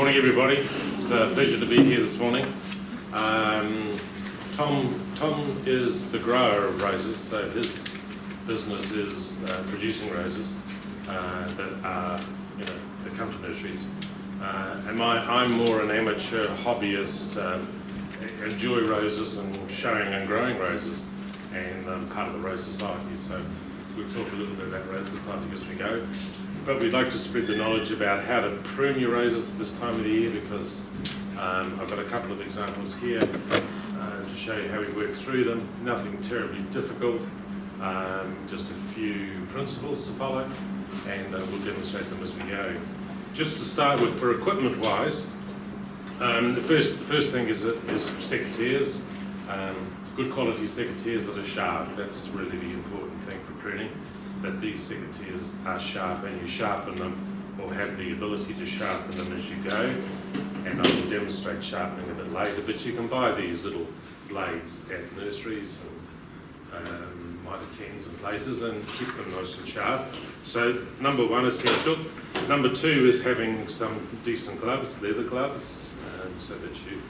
morning, everybody. It's a pleasure to be here this morning. Tom is the grower of roses, so his business is producing roses that are, that come to nurseries. And I'm more an amateur hobbyist, enjoy roses and showing and growing roses, and I'm part of the Rose Society, so we'll talk a little bit about Rose Society as we go. But we'd like to spread the knowledge about how to prune your roses at this time of the year, because I've got a couple of examples here to show you how we work through them. Nothing terribly difficult, just a few principles to follow, and we'll demonstrate them as we go. Just to start with, for equipment wise, the first thing is secateurs, good quality secateurs that are sharp. That's really the important thing for pruning, that these secateurs are sharp, and you sharpen them or have the ability to sharpen them as you go. And I will demonstrate sharpening a bit later, but you can buy these little blades at nurseries and mitre tens and places and keep them nice and sharp. So number one, essential. Number two is having some decent gloves, leather gloves, so that you,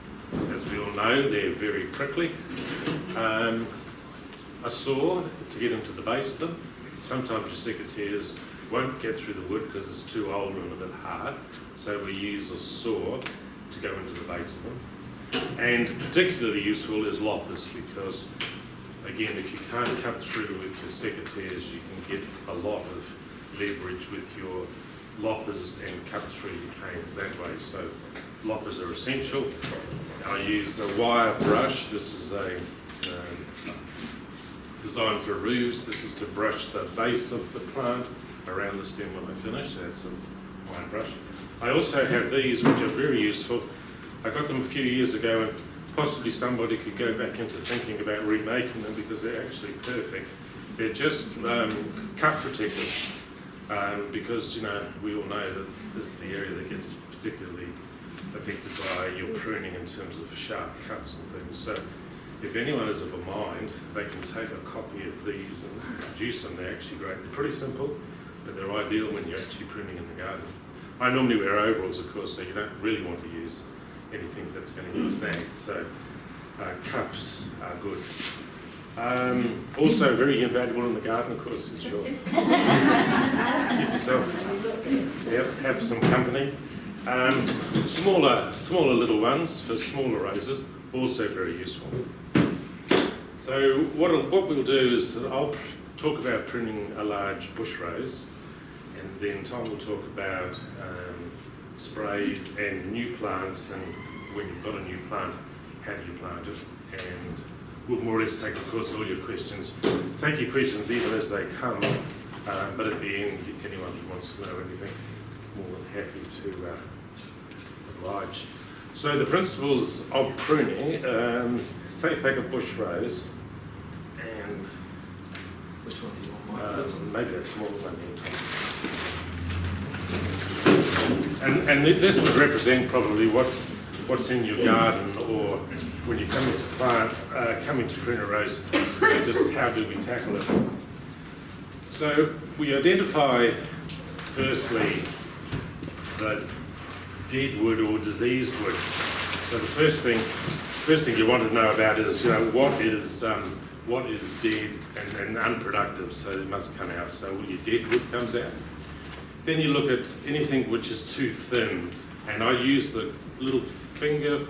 as we all know, they're very prickly. A saw to get into the base of them. Sometimes your secateurs won't get through the wood because it's too old and a bit hard, so we use a saw to go into the base of them. And particularly useful is loppers, because again, if you can't cut through with your secateurs, you can get a lot of leverage with your loppers and cut through your canes that way. So loppers are essential. I use a wire brush. This is a designed for roofs. This is to brush the base of the plant around the stem when I finish. That's a wire brush. I also have these, which are very useful. I got them a few years ago, and possibly somebody could go back into thinking about remaking them, because they're actually perfect. They're just cut protectors, because we all know that this is the area that gets particularly affected by your pruning in terms of sharp cuts and things. So if anyone is of a mind, they can take a copy of these and produce them. They're actually great. They're pretty simple, but they're ideal when you're actually pruning in the garden. I normally wear overalls, of course, so you don't really want to use anything that's going to get snagged. So cuffs are good. Also very invaluable in the garden, of course, is your keep yourself, have some company. Smaller little ones for smaller roses, also very useful. So what we'll do is I'll talk about pruning a large bush rose, and then Tom will talk about sprays and new plants, and when you've got a new plant, how do you plant it? And we'll more or less take, of course, all your questions. Take your questions even as they come, but at the end, anyone who wants to know anything, more than happy to oblige. So the principles of pruning, say take a bush rose, and which one do you want? maybe that small one here, Tom. And this would represent probably what's in your garden, or when you come into prune a rose, just how do we tackle it? So we identify firstly the dead wood or diseased wood. So the first thing you want to know about is what is dead and unproductive, so it must come out. So all your dead wood comes out. Then you look at anything which is too thin, and I use the little finger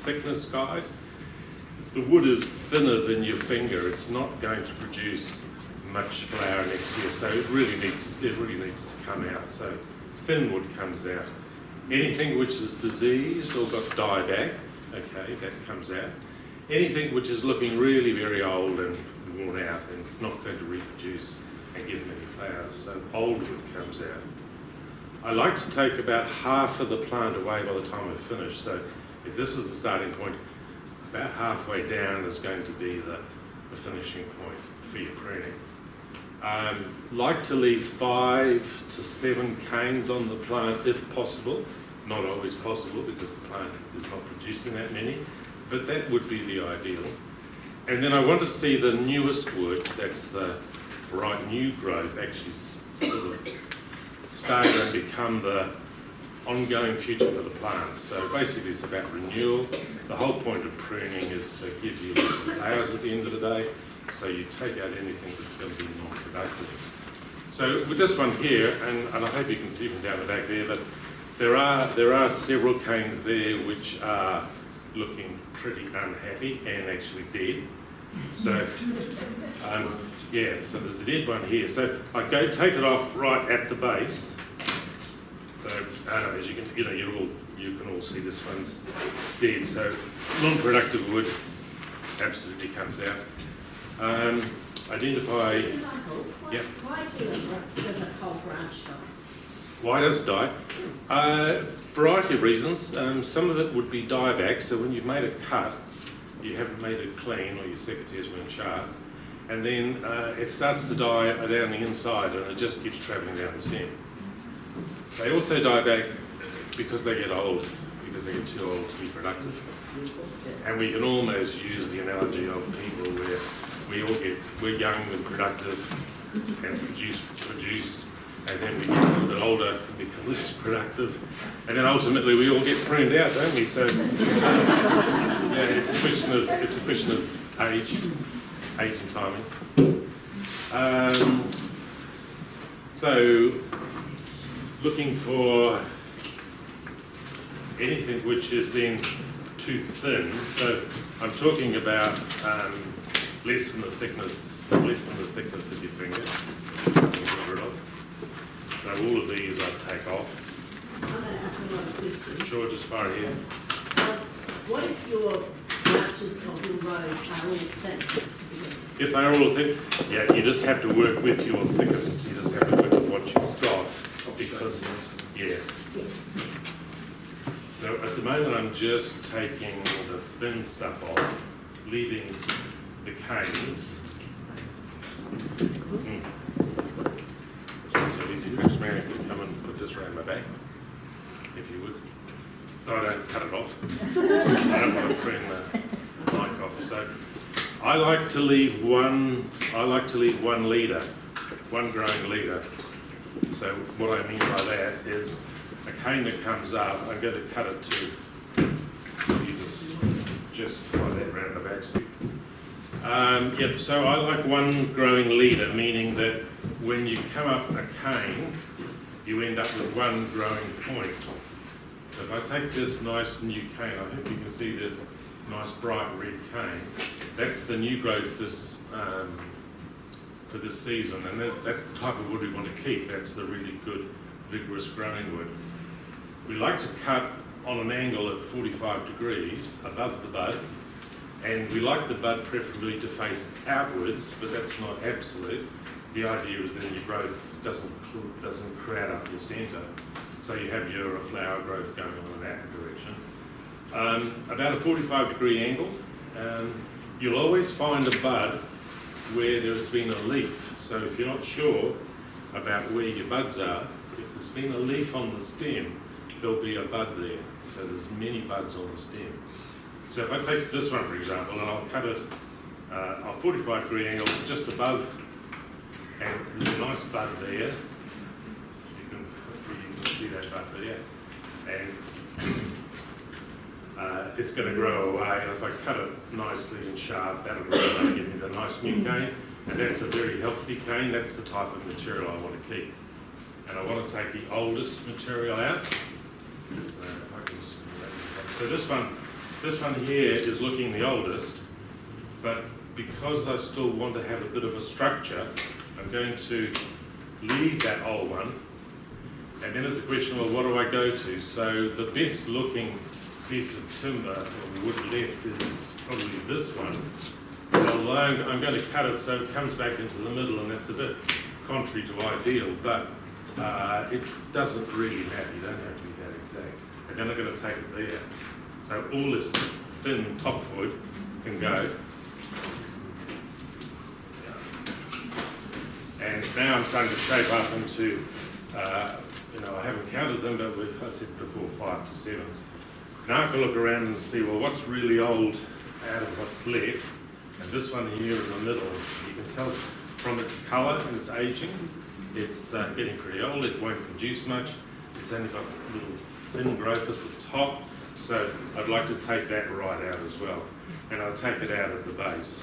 thickness guide. If the wood is thinner than your finger, it's not going to produce much flower next year, so it really needs to come out. So thin wood comes out. Anything which is diseased or got dieback, okay, that comes out. Anything which is looking really very old and worn out and not going to reproduce and give many flowers, so old wood comes out. I like to take about half of the plant away by the time I finish, so if this is the starting point, about halfway down is going to be the finishing point for your pruning. Like to leave 5 to 7 canes on the plant if possible. Not always possible because the plant is not producing that many, but that would be the ideal. And then I want to see the newest wood, that's the bright new growth, actually sort of stay and become the ongoing future for the plants. So basically it's about renewal. The whole point of pruning is to give you lots of flowers at the end of the day, so you take out anything that's going to be non-productive. So with this one here, and I hope you can see from down the back there, that there are several canes there which are looking pretty unhappy and actually dead. So yeah, so there's the dead one here. So I go take it off right at the base. So as you can, you can all see this one's dead. So non-productive wood absolutely comes out. Identify. Yep. Why does a whole branch die? Why does it die? Variety of reasons. Some of it would be dieback. So when you've made a cut, you haven't made it clean, or your secateurs weren't sharp, and then it starts to die down the inside, and it just keeps travelling down the stem. They also die back because they get old, because they get too old to be productive. And we can almost use the analogy of people where we're young and productive and produce, and then we get a little bit older and become less productive, and then ultimately we all get pruned out, don't we? So yeah, it's a question of age and timing. So looking for anything which is then too thin. So I'm talking about less than the thickness of your finger. Get rid of. So all of these I take off. I'm going to ask another question. Sure, just far ahead. What if your branches of your rows are all thin? If they're all thick, yeah, you just have to work with your thickest. You just have to work with what you've got. Because, yeah. So at the moment I'm just taking the thin stuff off, leaving the canes. So easy, Chris Mary could come and put this around my back, if you would. So I don't cut it off. I don't want to prune the mic off. So I like to leave one leader, one growing leader. So what I mean by that is a cane that comes up, I'm going to cut it to, you just follow that around the back. Yep, so I like one growing leader, meaning that when you come up a cane, you end up with one growing point. So if I take this nice new cane, I hope you can see this nice bright red cane, that's the new growth this for this season, and that's the type of wood we want to keep. That's the really good, vigorous growing wood. We like to cut on an angle at 45 degrees above the bud, and we like the bud preferably to face outwards, but that's not absolute. The idea is that your growth doesn't crowd up your centre, so you have your flower growth going on in that direction. About a 45-degree angle, you'll always find a bud where there has been a leaf. So if you're not sure about where your buds are, if there's been a leaf on the stem, there'll be a bud there. So there's many buds on the stem. So if I take this one, for example, and I'll cut it a 45-degree angle just above, and there's a nice bud there. Hopefully you can see that bud there. And it's going to grow away, and if I cut it nicely and sharp, that'll grow away, give me the nice new cane, and that's a very healthy cane. That's the type of material I want to keep. And I want to take the oldest material out. So this one here is looking the oldest, but because I still want to have a bit of a structure, I'm going to leave that old one, and then it's a question, well, what do I go to? So the best looking piece of timber or wood left is probably this one. Although I'm going to cut it so it comes back into the middle, and that's a bit contrary to ideal, but it doesn't really matter. You don't have to be that exact. And then I'm going to take it there. So all this thin top wood can go. And now I'm starting to shape up into, I haven't counted them, but I said before 5 to 7. Now I can look around and see, well, what's really old out of what's left. And this one here in the middle, you can tell from its colour and its aging, it's getting pretty old. It won't produce much. it's only got a little thin growth at the top, so I'd like to take that right out as well. And I'll take it out at the base.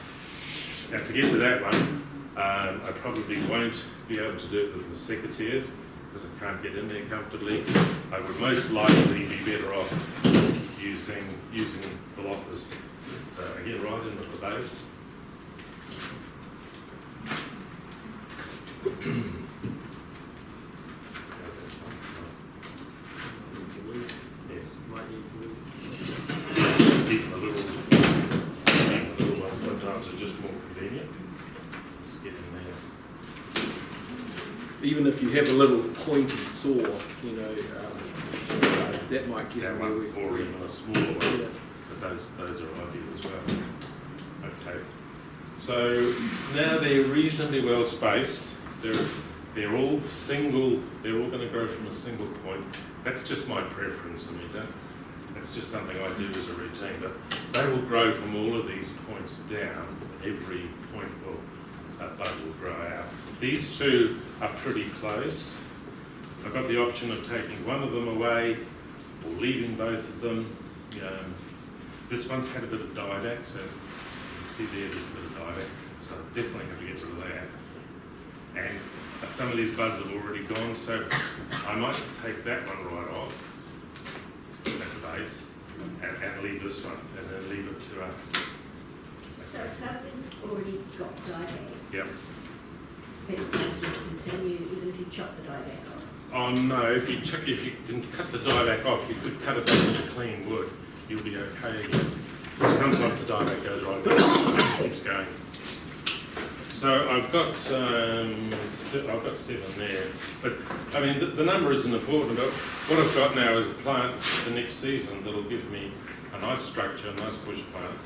Now to get to that one, I probably won't be able to do it with the secateurs because I can't get in there comfortably. I would most likely be better off using the loppers again right in at the base. Yes. Even the little ones sometimes are just more convenient. Just get in there. Even if you have a little pointy saw, you know, that might give That you one, or even a smaller one. Yeah. But those are ideal as well. Okay. So now they're reasonably well spaced. They're all single. They're all going to grow from a single point. That's just my preference, Anita. That's just something I do as a routine. But they will grow from all of these points down. Every point bud will grow out. These two are pretty close. I've got the option of taking one of them away or leaving both of them. This one's had a bit of didact, so you can see there's a bit of didact, so I definitely have to get rid of that. And some of these buds have already gone, so I might take that one right off at the base and leave this one, and then leave it to So if something's already got didact, Yep. vegetables just continue even if you chop the didact off. Oh no, if you can cut the dieback off, you could cut it back into clean wood, you'll be okay again. Sometimes the dieback goes right back and keeps going. So I've got 7 there, but I mean the number isn't important, but what I've got now is a plant for next season that'll give me a nice structure, a nice bush plant.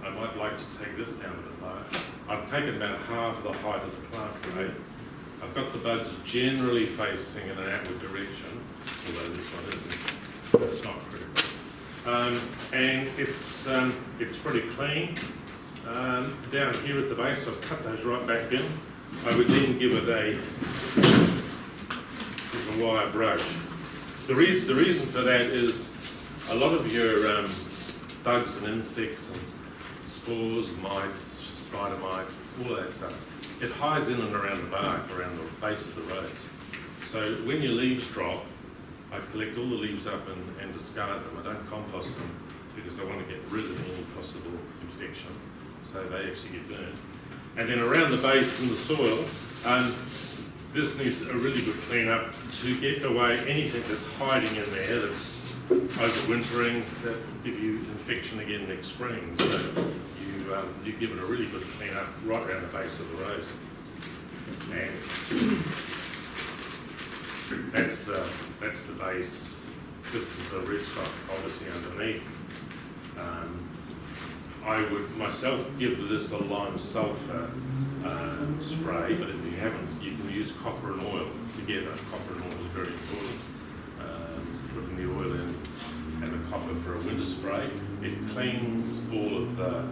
I might like to take this down a bit lower. I've taken about half the height of the plant away. I've got the buds generally facing in an outward direction, although this one isn't. It's not critical. And it's pretty clean. Down here at the base, I've cut those right back in. I would then give it a wire brush. The reason for that is a lot of your bugs and insects and spores, mites, spider mite, all that stuff, it hides in and around the bark, around the base of the rose. So when your leaves drop, I collect all the leaves up and discard them. I don't compost them because I want to get rid of any possible infection, so they actually get burned. And then around the base in the soil, this needs a really good clean up to get away anything that's hiding in there that's overwintering, that will give you infection again next spring. So you give it a really good clean up right around the base of the rose. And that's the base. This is the rootstock obviously underneath. I would myself give this a lime sulphur spray, but if you haven't, you can use copper and oil together. Copper and oil is very important. Putting the oil in and the copper for a winter spray, it cleans all of the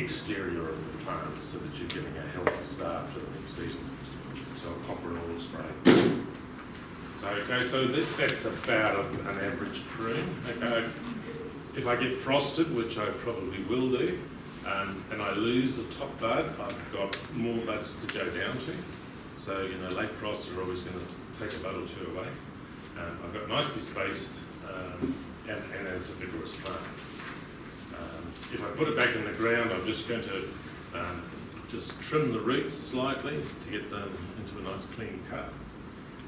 exterior of the plants so that you're getting a healthy start for the next season. So a copper and oil spray. Okay, so that's about an average prune. Okay. If I get frosted, which I probably will do, and I lose the top bud, I've got more buds to go down to. So, late frosts are always going to take a bud or two away. I've got nicely spaced, and it's a vigorous plant. If I put it back in the ground, I'm just going to just trim the roots slightly to get them into a nice clean cut,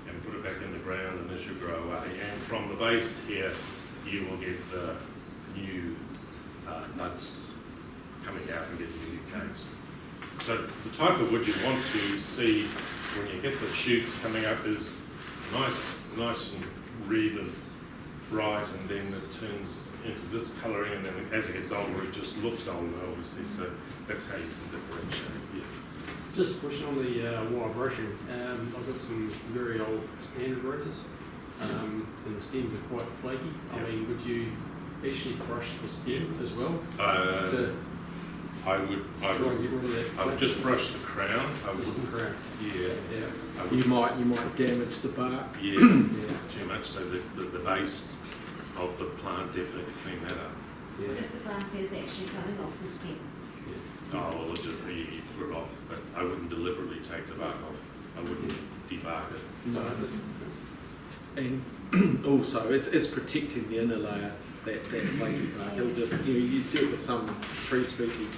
and put it back in the ground, and as you grow away. And from the base here, you will get the new nuts coming out and getting new canes. So the type of wood you want to see when you get the shoots coming up is nice and red and bright, and then it turns into this colouring, and then as it gets older it just looks older obviously, so that's how you can differentiate. Yeah. Just a question on the wire brushing. I've got some very old standard roses, and the stems are quite flaky. Yep. I mean, would you actually brush the stem as well? I I would Try and get rid of that. I would just brush the crown. I Just the wouldn't. crown. Yeah. Yeah. I You would, might damage the bark. yeah. Yeah. Too much. So the base of the plant definitely clean that up. Yeah. What if the bark is actually coming off the stem? Oh, well, just you put it off, but I wouldn't deliberately take the bark off. I wouldn't debark it. No. And also, it's protecting the inner layer, that flaky bark. It'll just, you see it with some tree species,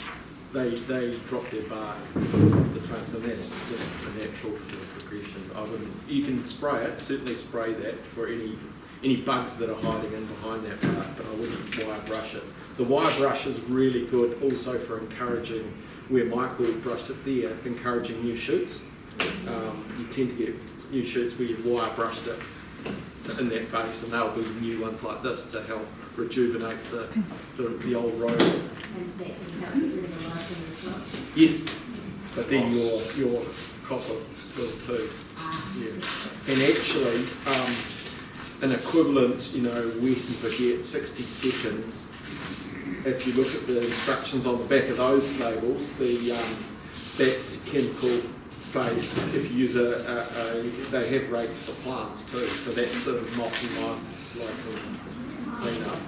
they drop their bark, the trunks, and that's just a natural sort of progression. I wouldn't, you can spray it, certainly spray that for any bugs that are hiding in behind that bark, but I wouldn't wire brush it. The wire brush is really good also for encouraging, where Michael brushed it there, encouraging new shoots. You tend to get new shoots where you've wire brushed it in that base, and they'll be new ones like this to help rejuvenate the old rows. And that can help get rid of the lichen as well. Yes, but then your copper will too. Yeah. And actually, an equivalent, wet and forget 60 seconds. If you look at the instructions on the back of those labels, that's chemical base. If you use they have rates for plants too, for that sort of moth and lime clean up.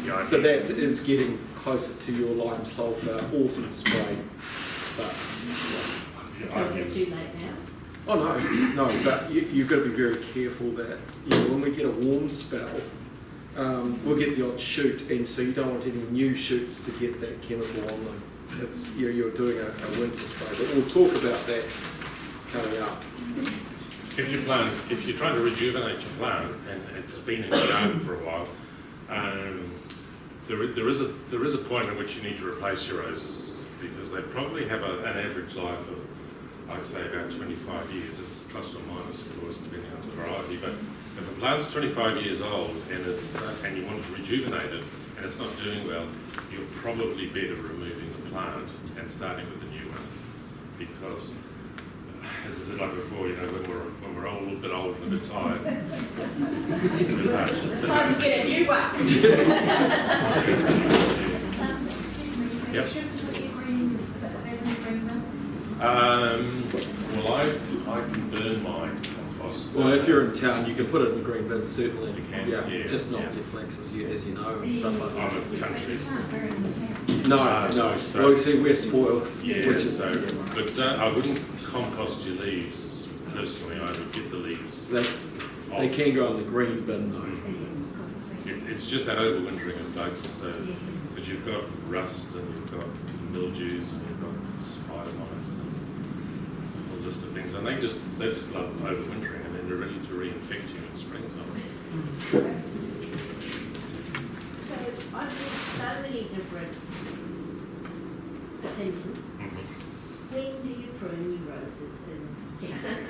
Yeah. So that is getting closer to your lime sulphur autumn spray. But So is it too late now? oh no, but you've got to be very careful that when we get a warm spell, we'll get the odd shoot, and so you don't want any new shoots to get that chemical on them. It's you're doing a winter spray, but we'll talk about that coming up. If you're trying to rejuvenate your plant and it's been in the garden for a while, there is a point at which you need to replace your roses because they probably have an average life of, I'd say, about 25 years. It's plus or minus, of course, depending on the variety. But if a plant's 25 years old and you want to rejuvenate it and it's not doing well, you're probably better removing the plant and starting with a new one because, as I said like before, when we're all a little bit old and a bit tired, it's a bit hard. It's time to get a new one. Yep. Well, I can burn my compost. Well, if you're in town, you can put it in the green bin, certainly. You can, yeah. yeah. Just not Yeah. deflex as you know and stuff like that. I'm in countries. No. So- Well, see, we're spoiled. Yeah, Which is so, but I wouldn't compost your leaves personally. I would get the leaves. they can go in the green bin though. It's just that overwintering of bugs. So, but you've got rust and you've got mildews and you've got spider mites and a whole list of things, and they just love overwintering, and then they're ready to reinfect you in springtime. So I've read so many different opinions. When do you prune your roses in Canterbury?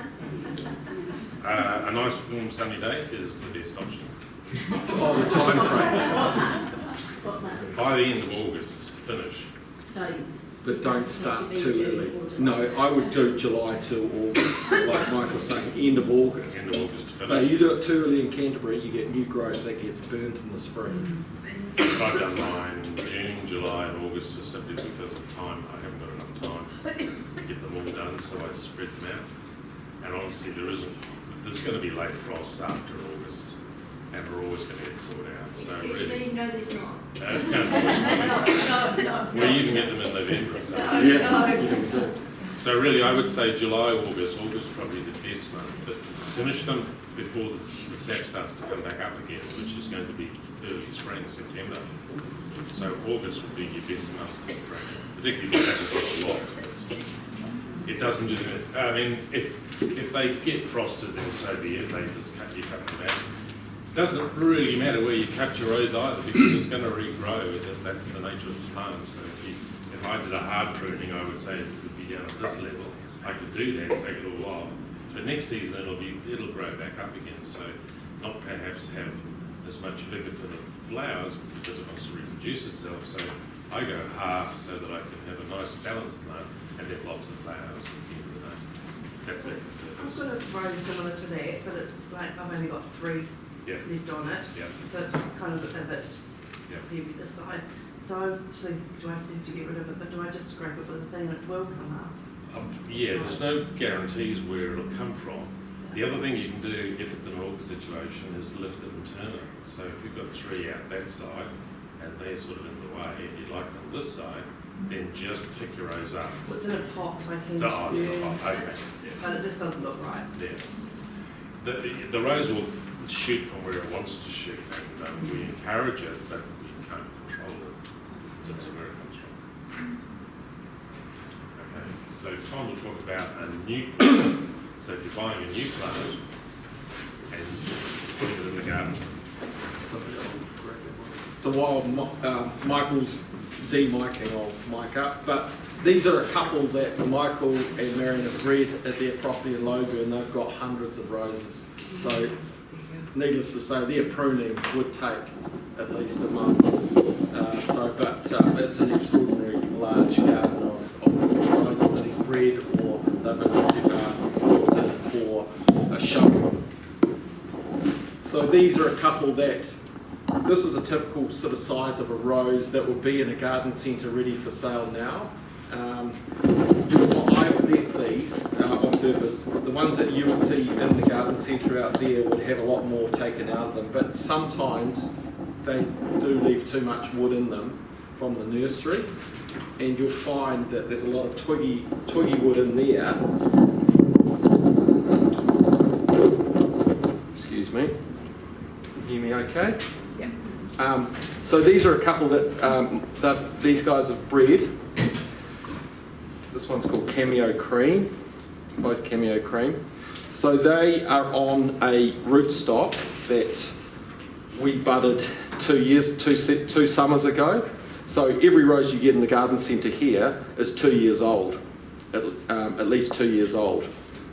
A nice warm sunny day is the best option. Oh, the time frame. What month? By the end of August, finish. So, But don't start too early. No, I would do July till August, like Michael's saying, end of August. End of August to No, finish. you do it too early in Canterbury, you get new growth that gets burnt in the spring. I've done mine June, July and August just simply because of time. I haven't got enough time to get them all done, so I spread them out. And honestly, there's going to be late frosts after August, and we're always going to get caught out. So really, no, there's not. we even get them in November. So. Yeah. So really, I would say July, August. August is probably the best month, but finish them before the sap starts to come back up again, which is going to be early spring, September. So August would be your best month, particularly if that was a lot. It doesn't do it. I mean, if they get frosted, then so be it. They just cut them out. Doesn't really matter where you cut your rose either, because it's going to regrow. That's the nature of the plant. So if I did a hard pruning, I would say it would be down at this level. I could do that and take it all off. But next season it'll grow back up again. So not perhaps have as much vigour for the flowers because it wants to reproduce itself. So I go half so that I can have a nice balanced plant and then lots of flowers at the end of the day. That's it. I've got a rose similar to that, but it's like I've only got 3 Yeah. left on it. Yeah. So it's kind of a bit Yeah. heavy this side. So do I have to get rid of it, but do I just scrape it with a thing and it will come up? Yeah, there's no guarantees where it'll come from. The other thing you can do, if it's an auger situation, is lift it and turn it. So if you've got 3 out that side, and they're sort of in the way, and you'd like them this side, then just pick your rows up. What's in a pot, so I can So, oh, it's burn not hot, okay. it, but it just doesn't look right. Yeah. The rose will shoot from where it wants to shoot, and we encourage it, but you can't control it in terms of where it comes from. Okay, so Tom will talk about a new plant. So if you're buying a new plant and putting it in the garden. So while Michael's de-miking, I'll mic up, but these are a couple that Michael and Marion have bred at their property in Logan, and they've got hundreds of roses. So needless to say, their pruning would take at least a month. But it's an extraordinary large garden of roses that he's bred, or they've brought in for a show. So these are a couple that, this is a typical sort of size of a rose that would be in a garden centre ready for sale now. I've left these on purpose. The ones that you would see in the garden centre out there would have a lot more taken out of them, but sometimes they do leave too much wood in them from the nursery, and you'll find that there's a lot of twiggy wood in there. Excuse me. Hear me okay? Yeah. So these are a couple that these guys have bred. This one's called Cameo Cream, both Cameo Cream. So they are on a rootstock that we budded 2 summers ago. So every rose you get in the garden centre here is 2 years old, at least 2 years old,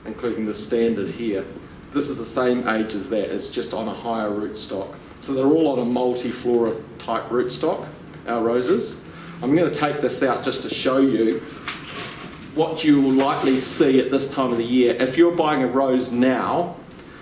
including the standard here. This is the same age as that, it's just on a higher rootstock. So they're all on a multi-flora type rootstock, our roses. I'm going to take this out just to show you what you will likely see at this time of the year. If you're buying a rose now,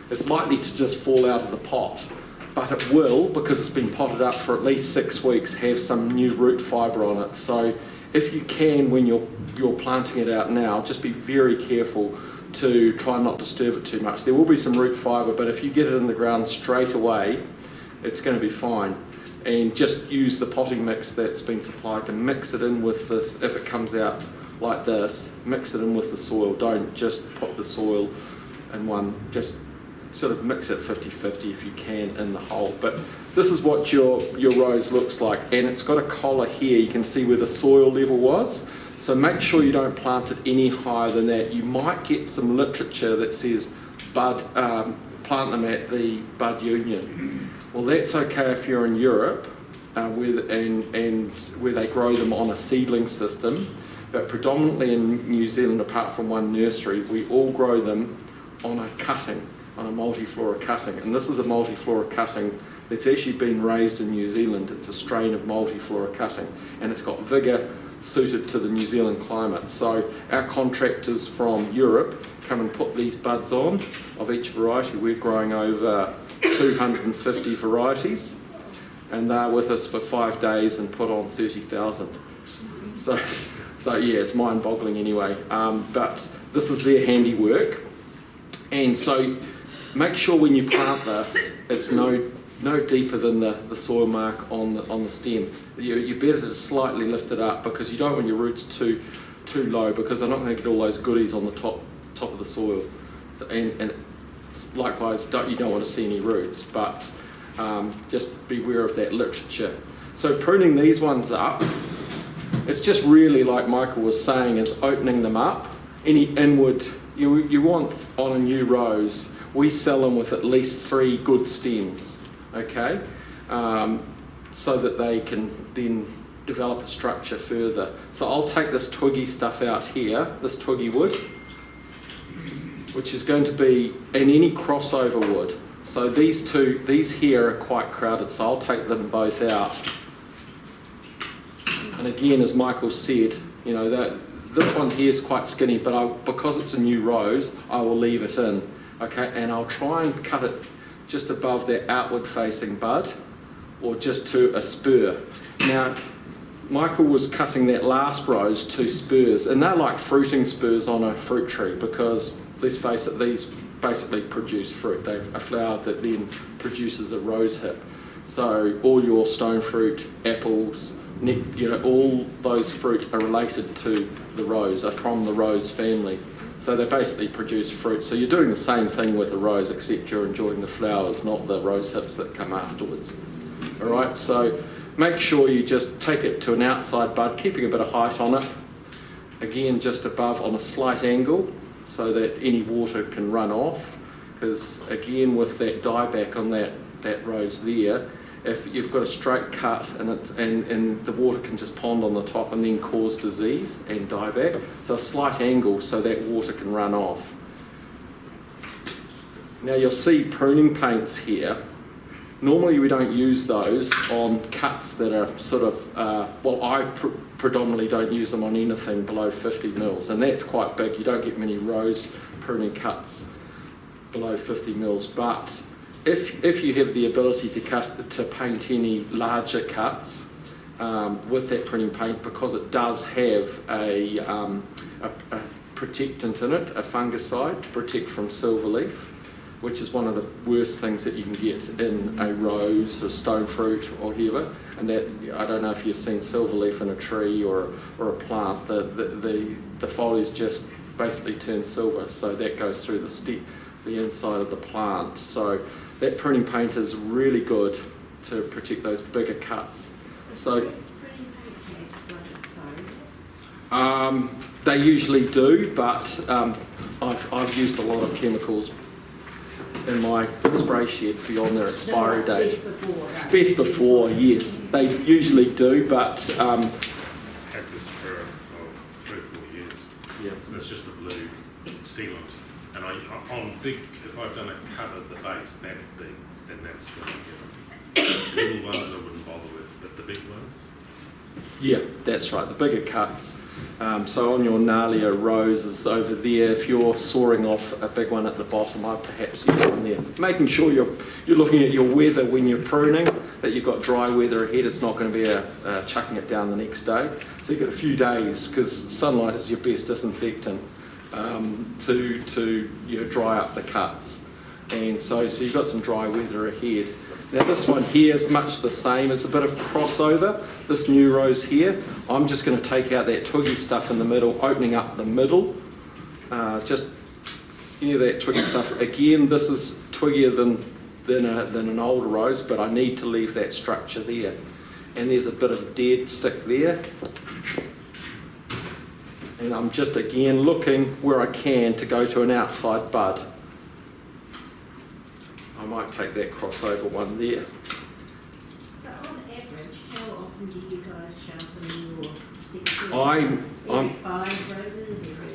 it's likely to just fall out of the pot, but it will, because it's been potted up for at least 6 weeks, have some new root fibre on it. So if you can, when you're planting it out now, just be very careful to try and not disturb it too much. There will be some root fibre, but if you get it in the ground straight away, it's going to be fine. And just use the potting mix that's been supplied to mix it in with this. If it comes out like this, mix it in with the soil. Don't just put the soil in one, just sort of mix it 50-50 if you can in the hole. But this is what your rose looks like, and it's got a collar here. You can see where the soil level was. So make sure you don't plant it any higher than that. You might get some literature that says plant them at the bud union. Well, that's okay if you're in Europe, where they grow them on a seedling system. But predominantly in New Zealand, apart from one nursery, we all grow them on a cutting, on a multiflora cutting. And this is a multiflora cutting that's actually been raised in New Zealand. It's a strain of multiflora cutting, and it's got vigour suited to the New Zealand climate. So our contractors from Europe come and put these buds on of each variety. We're growing over 250 varieties, and they're with us for 5 days and put on 30,000. So yeah, it's mind-boggling anyway. But this is their handiwork, and so make sure when you plant this, it's no deeper than the soil mark on the stem. You better to slightly lift it up, because you don't want your roots too low, because they're not going to get all those goodies on the top of the soil. So, and likewise, you don't want to see any roots, but just beware of that literature. So pruning these ones up, it's just really, like Michael was saying, is opening them up. Any inward, you want on a new rose, we sell them with at least 3 good stems, okay? So that they can then develop a structure further. So I'll take this twiggy stuff out here, this twiggy wood, which is going to be, and any crossover wood. So these here are quite crowded, so I'll take them both out. And again, as Michael said, you know, that this one here is quite skinny, but because it's a new rose, I will leave it in, okay? And I'll try and cut it just above that outward facing bud, or just to a spur. Now, Michael was cutting that last rose to spurs, and they're like fruiting spurs on a fruit tree because, let's face it, these basically produce fruit. They're a flower that then produces a rose hip. So all your stone fruit, apples, all those fruit are related to the rose, are from the rose family. So they basically produce fruit. So you're doing the same thing with a rose, except you're enjoying the flowers, not the rose hips that come afterwards. All right, so make sure you just take it to an outside bud, keeping a bit of height on it. Again, just above on a slight angle, so that any water can run off. Because again, with that dieback on that rose there, if you've got a straight cut and the water can just pond on the top and then cause disease and dieback. So a slight angle so that water can run off. Now you'll see pruning paints here. Normally we don't use those on cuts that are sort of, I predominantly don't use them on anything below 50 mils, and that's quite big. You don't get many rose pruning cuts below 50 mils, but if you have the ability to paint any larger cuts with that pruning paint, because it does have a protectant in it, a fungicide to protect from silverleaf, which is one of the worst things that you can get in a rose or stone fruit or whatever. And that, I don't know if you've seen silverleaf in a tree or a plant, the foliage just basically turns silver, so that goes through the inside of the plant. So that pruning paint is really good to protect those bigger cuts. So they usually do, but I've used a lot of chemicals in my spray shed beyond their expiry dates. Best before, yes. They usually do, but Had this for 3 or 4 years. yeah. And it's just a blue sealant. And if I've done a cut at the base that big, then that's what I get. Little ones I wouldn't bother with, but the big ones. Yeah, that's right, the bigger cuts. So on your gnarlier roses over there, if you're sawing off a big one at the bottom, I'd perhaps use one there. Making sure you're looking at your weather when you're pruning, that you've got dry weather ahead. It's not going to be chucking it down the next day. So you've got a few days, because sunlight is your best disinfectant to dry up the cuts. And so you've got some dry weather ahead. Now this one here is much the same. It's a bit of crossover. This new rose here, I'm just going to take out that twiggy stuff in the middle, opening up the middle. Just any of that twiggy stuff. Again, this is twiggier than an older rose, but I need to leave that structure there. And there's a bit of dead stick there. And I'm just again looking where I can to go to an outside bud. I might take that crossover one there. So on average, how often do you guys sharpen your secateurs? Every 5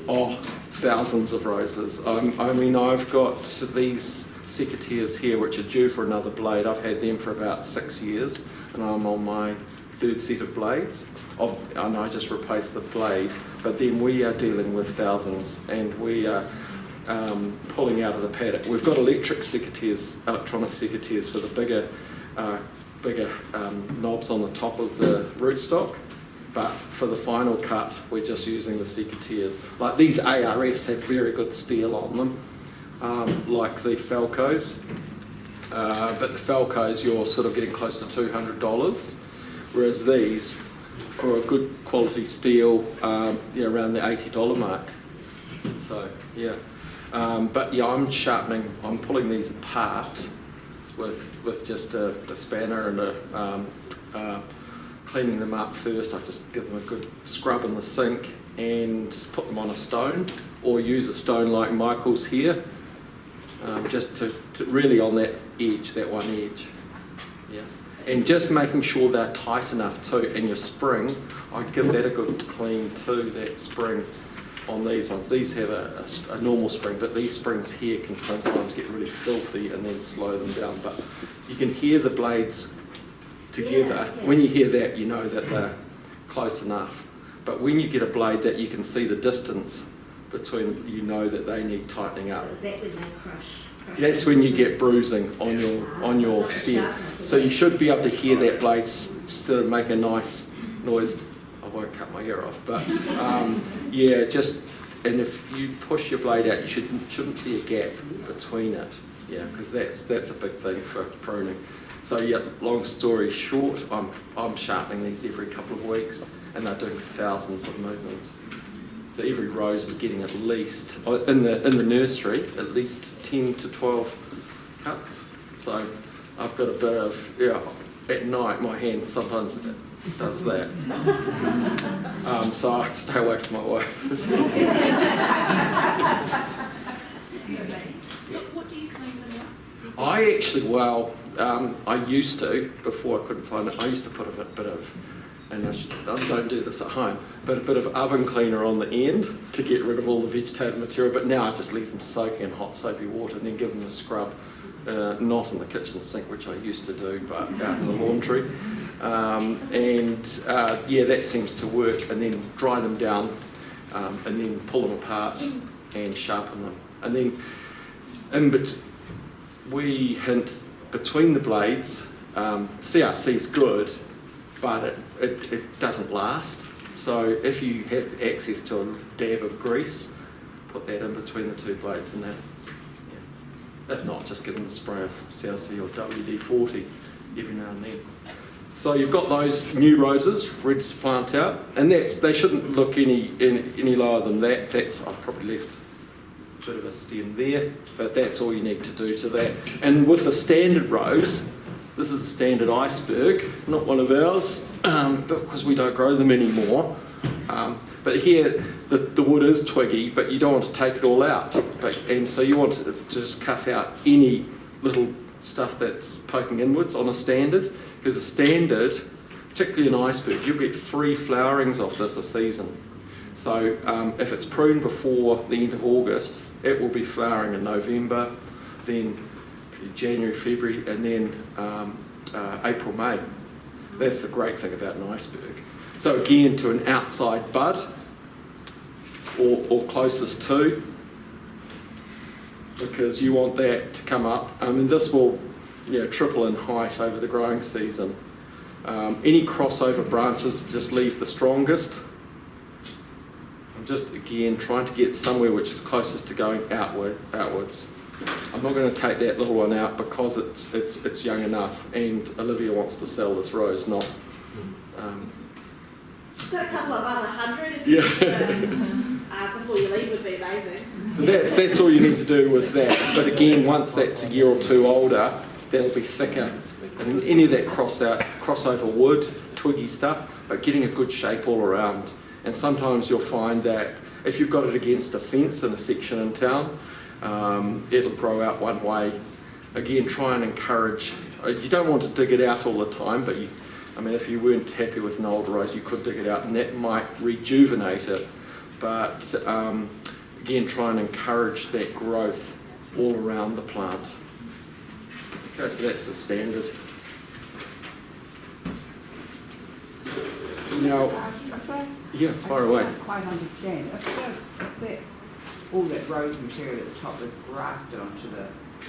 roses? Thousands of roses. I've got these secateurs here which are due for another blade. I've had them for about 6 years and I'm on my 3rd set of blades. And I just replaced the blade, but then we are dealing with thousands, and we are pulling out of the paddock. We've got electronic secateurs for the bigger knobs on the top of the rootstock, but for the final cut we're just using the secateurs. Like these ARS have very good steel on them, like the Falcos, but the Falcos you're sort of getting close to $200, whereas these, for a good quality steel, around the $80 mark. So yeah. But yeah, I'm pulling these apart with just a spanner and cleaning them up first. I just give them a good scrub in the sink and put them on a stone, or use a stone like Michael's here, just to really on that edge, that one edge. Yeah. And just making sure they're tight enough too. And your spring, I'd give that a good clean too, that spring on these ones. These have a normal spring, but these springs here can sometimes get really filthy and then slow them down. But you can hear the blades together. Yeah. When you hear that, you know that they're close enough. But when you get a blade that you can see the distance between, you know that they need tightening up. So is that when they crush? That's when you get bruising on your stem. So you should be able to hear that blade sort of make a nice noise, I won't cut my ear off, but yeah, just, and if you push your blade out, you shouldn't see a gap between it, yeah, because that's a big thing for pruning. So yeah, long story short, I'm sharpening these every couple of weeks, and they're doing thousands of movements. So every rose is getting at least, in the nursery, at least 10 to 12 cuts. So I've got a bit of, yeah, at night my hand sometimes does that. So I stay away from my wife. What do you clean them with? I actually, well, I used to, before I couldn't find it, I used to put a bit of, and I don't do this at home, but a bit of oven cleaner on the end to get rid of all the vegetative material, but now I just leave them soaking in hot soapy water and then give them a scrub, not in the kitchen sink, which I used to do, but out in the laundry. Yeah, that seems to work, and then dry them down, and then pull them apart and sharpen them. And then we hint between the blades, CRC is good, but it doesn't last. So if you have access to a dab of grease, put that in between the two blades, and that, yeah. If not, just give them a spray of CRC or WD-40 every now and then. So you've got those new roses ready to plant out, and they shouldn't look any lower than that. I've probably left a bit of a stem there, but that's all you need to do to that. And with the standard rose, this is a standard iceberg, not one of ours, because we don't grow them anymore. But here, the wood is twiggy, but you don't want to take it all out. And so you want to just cut out any little stuff that's poking inwards on a standard, because a standard, particularly an iceberg, you'll get 3 flowerings off this a season. So if it's pruned before the end of August, it will be flowering in November, then January, February, and then April, May. That's the great thing about an iceberg. So again, to an outside bud, or closest to, because you want that to come up. And this will, triple in height over the growing season. Any crossover branches, just leave the strongest. I'm just, again, trying to get somewhere which is closest to going outwards. I'm not going to take that little one out because it's young enough, and Olivia wants to sell this rose, not... Got a couple of other 100 if you before you leave would be amazing. So that's all you need to do with that. But again, once that's a year or two older, that'll be thicker. And any of that crossover wood, twiggy stuff, but getting a good shape all around. And sometimes you'll find that if you've got it against a fence in a section in town, it'll grow out one way. Again, try and encourage, you don't want to dig it out all the time, but if you weren't happy with an old rose, you could dig it out and that might rejuvenate it. But again, try and encourage that growth all around the plant. Okay, so that's the standard. Now, yeah, far away. I don't quite understand. All that rose material at the top is grafted onto the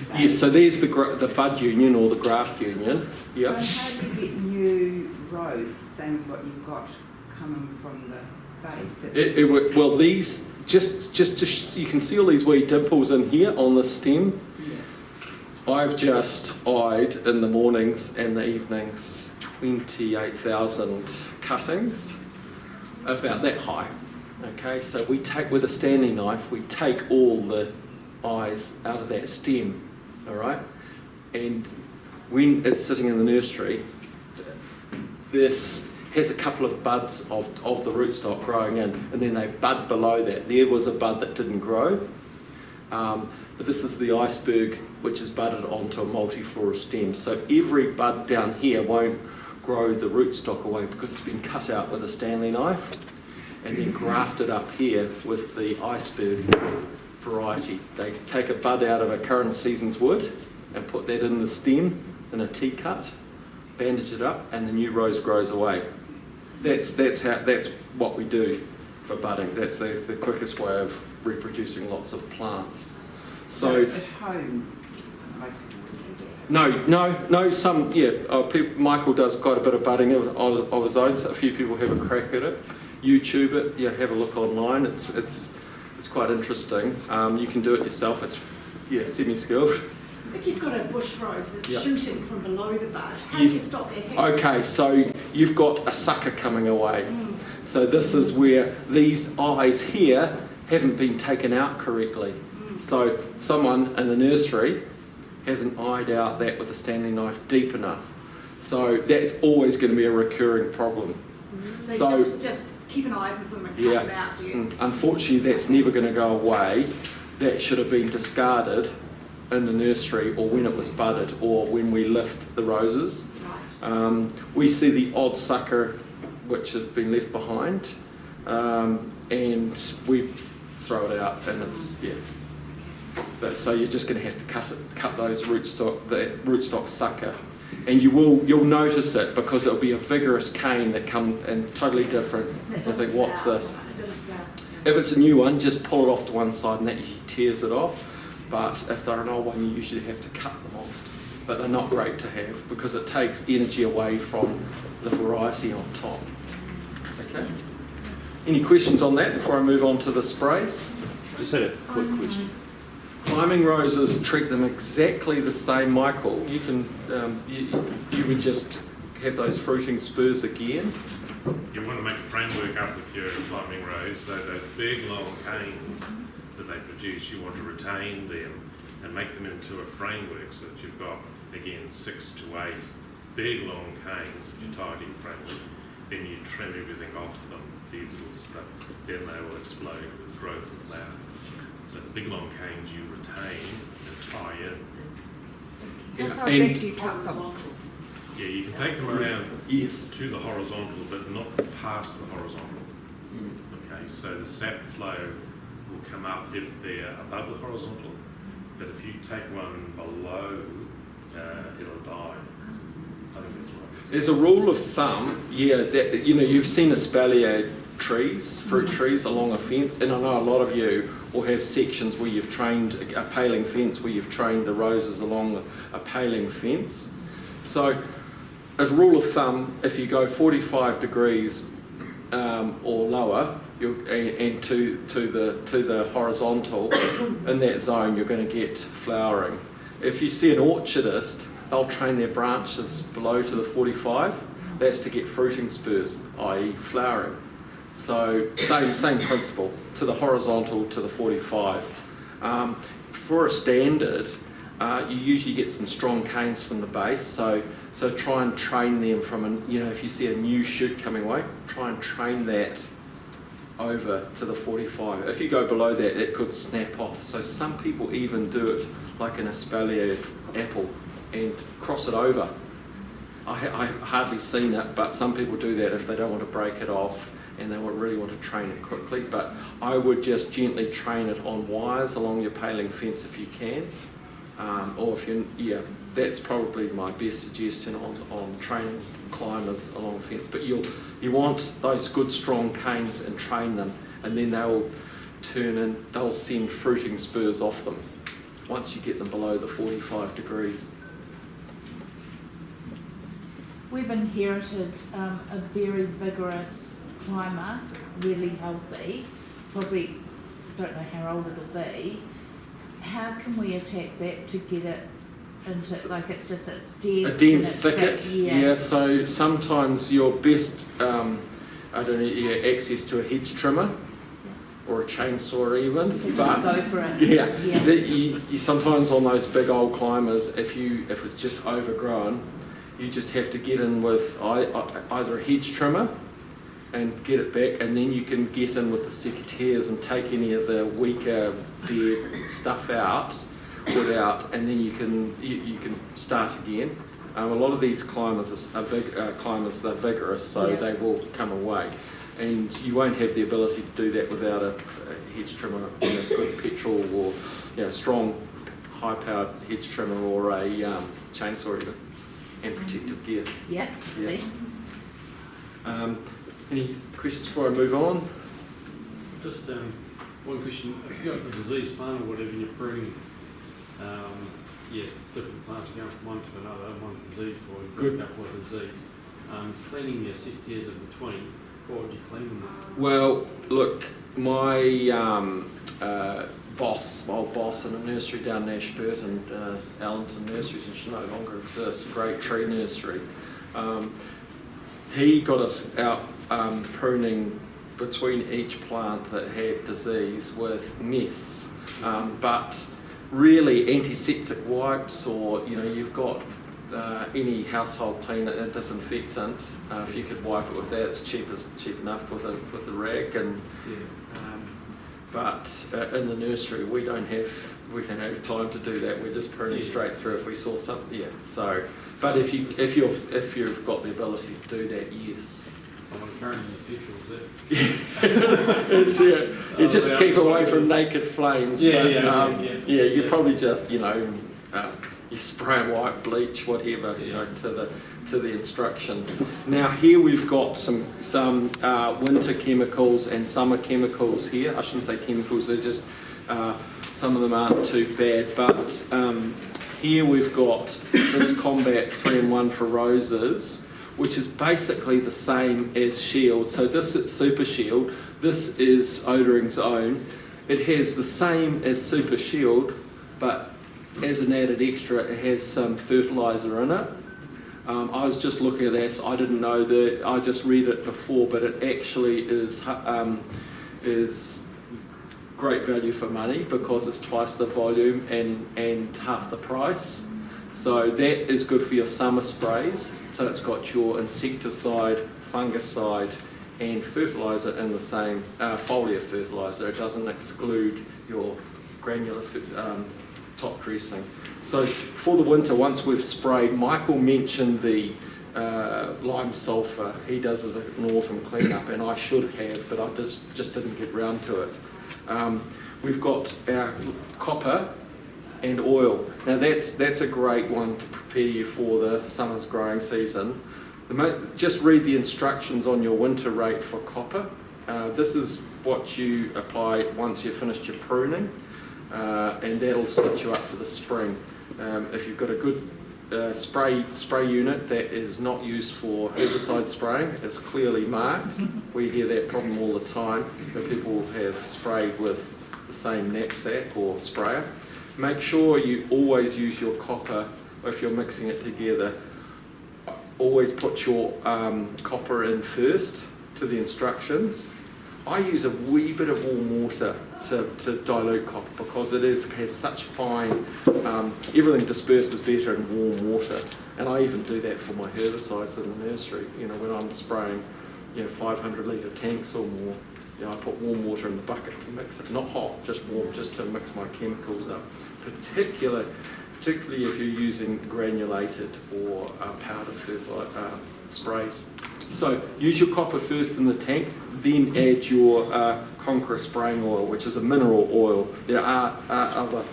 base. Yes, so there's the bud union or the graft union. Yep. So how do you get new rose, the same as what you've got coming from the base? Well, these, just you can see all these wee dimples in here on the stem. Yeah. I've just eyed in the mornings and the evenings 28,000 cuttings, about that high. Okay, so we take, with a Stanley knife, we take all the eyes out of that stem, all right? And when it's sitting in the nursery, this has a couple of buds of the rootstock growing in, and then they bud below that. There was a bud that didn't grow, but this is the iceberg, which is budded onto a multiflora stem. So every bud down here won't grow the rootstock away because it's been cut out with a Stanley knife and then grafted up here with the iceberg variety. They take a bud out of a current season's wood and put that in the stem in a T-cut, bandage it up, and the new rose grows away. That's what we do for budding. That's the quickest way of reproducing lots of plants. So at home, most people No, some, yeah, Michael does quite a bit of budding of his own, so a few people have a crack at it. YouTube it, yeah, have a look online, it's quite interesting. You can do it yourself, it's, yeah, semi-skilled. If you've got a bush rose that's Yeah. shooting from below the bud, how do you Yes. stop that happening? Okay, so you've got a sucker coming away. So this is where these eyes here haven't been taken out correctly. So someone in the nursery hasn't eyed out that with a Stanley knife deep enough. So that's always going to be a recurring problem. So you just keep an eye open for them and cut Yeah. them out, do you? Unfortunately, that's never going to go away. That should have been discarded in the nursery or when it was budded or when we lift the roses. Right. We see the odd sucker which has been left behind, and we throw it out, and it's, yeah. So you're just going to have to cut those that rootstock sucker, and you'll notice it because it'll be a vigorous cane that comes and totally different. That I think, doesn't what's flower, this? so it doesn't flower. If it's a new one, just pull it off to one side and that usually tears it off. But if they're an old one, you usually have to cut them off. But they're not great to have because it takes energy away from the variety on top. Okay. Any questions on that before I move on to the sprays? Just had a quick question. Climbing roses, treat them exactly the same, Michael. You can, you would just have those fruiting spurs again. You want to make a framework up with your climbing rose, so those big long canes that they produce, you want to retain them and make them into a framework so that you've got, again, 6 to 8 big long canes that you tie to your framework. Then you trim everything off them, these little stuff, then they will explode with growth and flower. So the big long canes you retain and tie in. How far And- back do you cut them? Yeah, you can take them around Yes. to the horizontal, but not past the horizontal. Okay, so the sap flow will come up if they're above the horizontal, but if you take one below, it'll die. I think that's right. There's a rule of thumb, yeah, that, you know, you've seen espalier trees, fruit trees along a fence, and I know a lot of you will have sections where you've trained a paling fence, where you've trained the roses along a paling fence. So, as a rule of thumb, if you go 45 degrees or lower, and to the horizontal, in that zone, you're going to get flowering. If you see an orchardist, they'll train their branches below to the 45. That's to get fruiting spurs, i.e. flowering. So same principle, to the horizontal to the 45. For a standard, you usually get some strong canes from the base, so try and train them from, if you see a new shoot coming away, try and train that over to the 45. If you go below that, it could snap off. So some people even do it like an espalier apple and cross it over. I've hardly seen it, but some people do that if they don't want to break it off and they really want to train it quickly. But I would just gently train it on wires along your paling fence if you can. Or if you, that's probably my best suggestion on training climbers along the fence. But you want those good strong canes and train them, and then they'll send fruiting spurs off them once you get them below the 45 degrees. We've inherited a very vigorous climber, really healthy, probably don't know how old it'll be. How can we attack that to get it into, like it's dense? A dense thicket, yeah. So sometimes your best, access to a hedge trimmer or a chainsaw even. So just but go for it. yeah, Yeah. you sometimes on those big old climbers, if it's just overgrown, you just have to get in with either a hedge trimmer and get it back, and then you can get in with the secateurs and take any of the weaker dead stuff out, and then you can start again. A lot of these climbers are they're vigorous, so Yeah. they will come away, and you won't have the ability to do that without a hedge trimmer, a good petrol or strong, high-powered hedge trimmer or a chainsaw even, and protective gear. Yeah. Yeah. Any questions before I move on? Just one question. If you've got a diseased plant or whatever and you're pruning, yeah, different plants are going from one to another, one's diseased or you've got Good. a couple of diseased. Cleaning your secateurs in between, what would you clean them with? Well, look, my old boss in a nursery down in Ashburton, Allenton Nurseries, which no longer exists, great tree nursery. He got us out pruning between each plant that had disease with meths, but really antiseptic wipes, or you've got any household cleaner, a disinfectant. If you could wipe it with that, it's cheap enough with a rag. And but in the nursery, we don't have time to do that. We're just pruning straight through if we saw something. Yeah. So, but if you've got the ability to do that, yes. I'm encouraging the future, is it? You just keep away from naked flames. Yeah, but, yeah. You probably just you spray white bleach, whatever, to the instructions. Now here we've got some winter chemicals and summer chemicals here. I shouldn't say chemicals; they're just some of them aren't too bad. But here we've got this Combat 3-in-1 for roses, which is basically the same as Shield. So this is Super Shield. This is Odoring's own. It has the same as Super Shield, but as an added extra, it has some fertiliser in it. I was just looking at that. I didn't know that. I just read it before, but it actually is great value for money because it's twice the volume and half the price. So that is good for your summer sprays. So it's got your insecticide, fungicide, and fertiliser in the same foliar fertiliser. It doesn't exclude your granular top dressing. So for the winter, once we've sprayed, Michael mentioned the lime sulphur. He does as an autumn cleanup, and I should have, but I just didn't get round to it. We've got our copper and oil. Now that's a great one to prepare you for the summer's growing season. Just read the instructions on your winter rate for copper. This is what you apply once you've finished your pruning, and that'll set you up for the spring. If you've got a good spray unit that is not used for herbicide spraying, it's clearly marked. We hear that problem all the time, that people have sprayed with the same knapsack or sprayer. Make sure you always use your copper if you're mixing it together. Always put your copper in first to the instructions. I use a wee bit of warm water to dilute copper because it has such fine, everything disperses better in warm water. And I even do that for my herbicides in the nursery. When I'm spraying 500 litre tanks or more, I put warm water in the bucket to mix it. Not hot, just warm, just to mix my chemicals up. Particularly if you're using granulated or powdered fertilizer sprays. So use your copper first in the tank, then add your Conqueror spraying oil, which is a mineral oil. There are other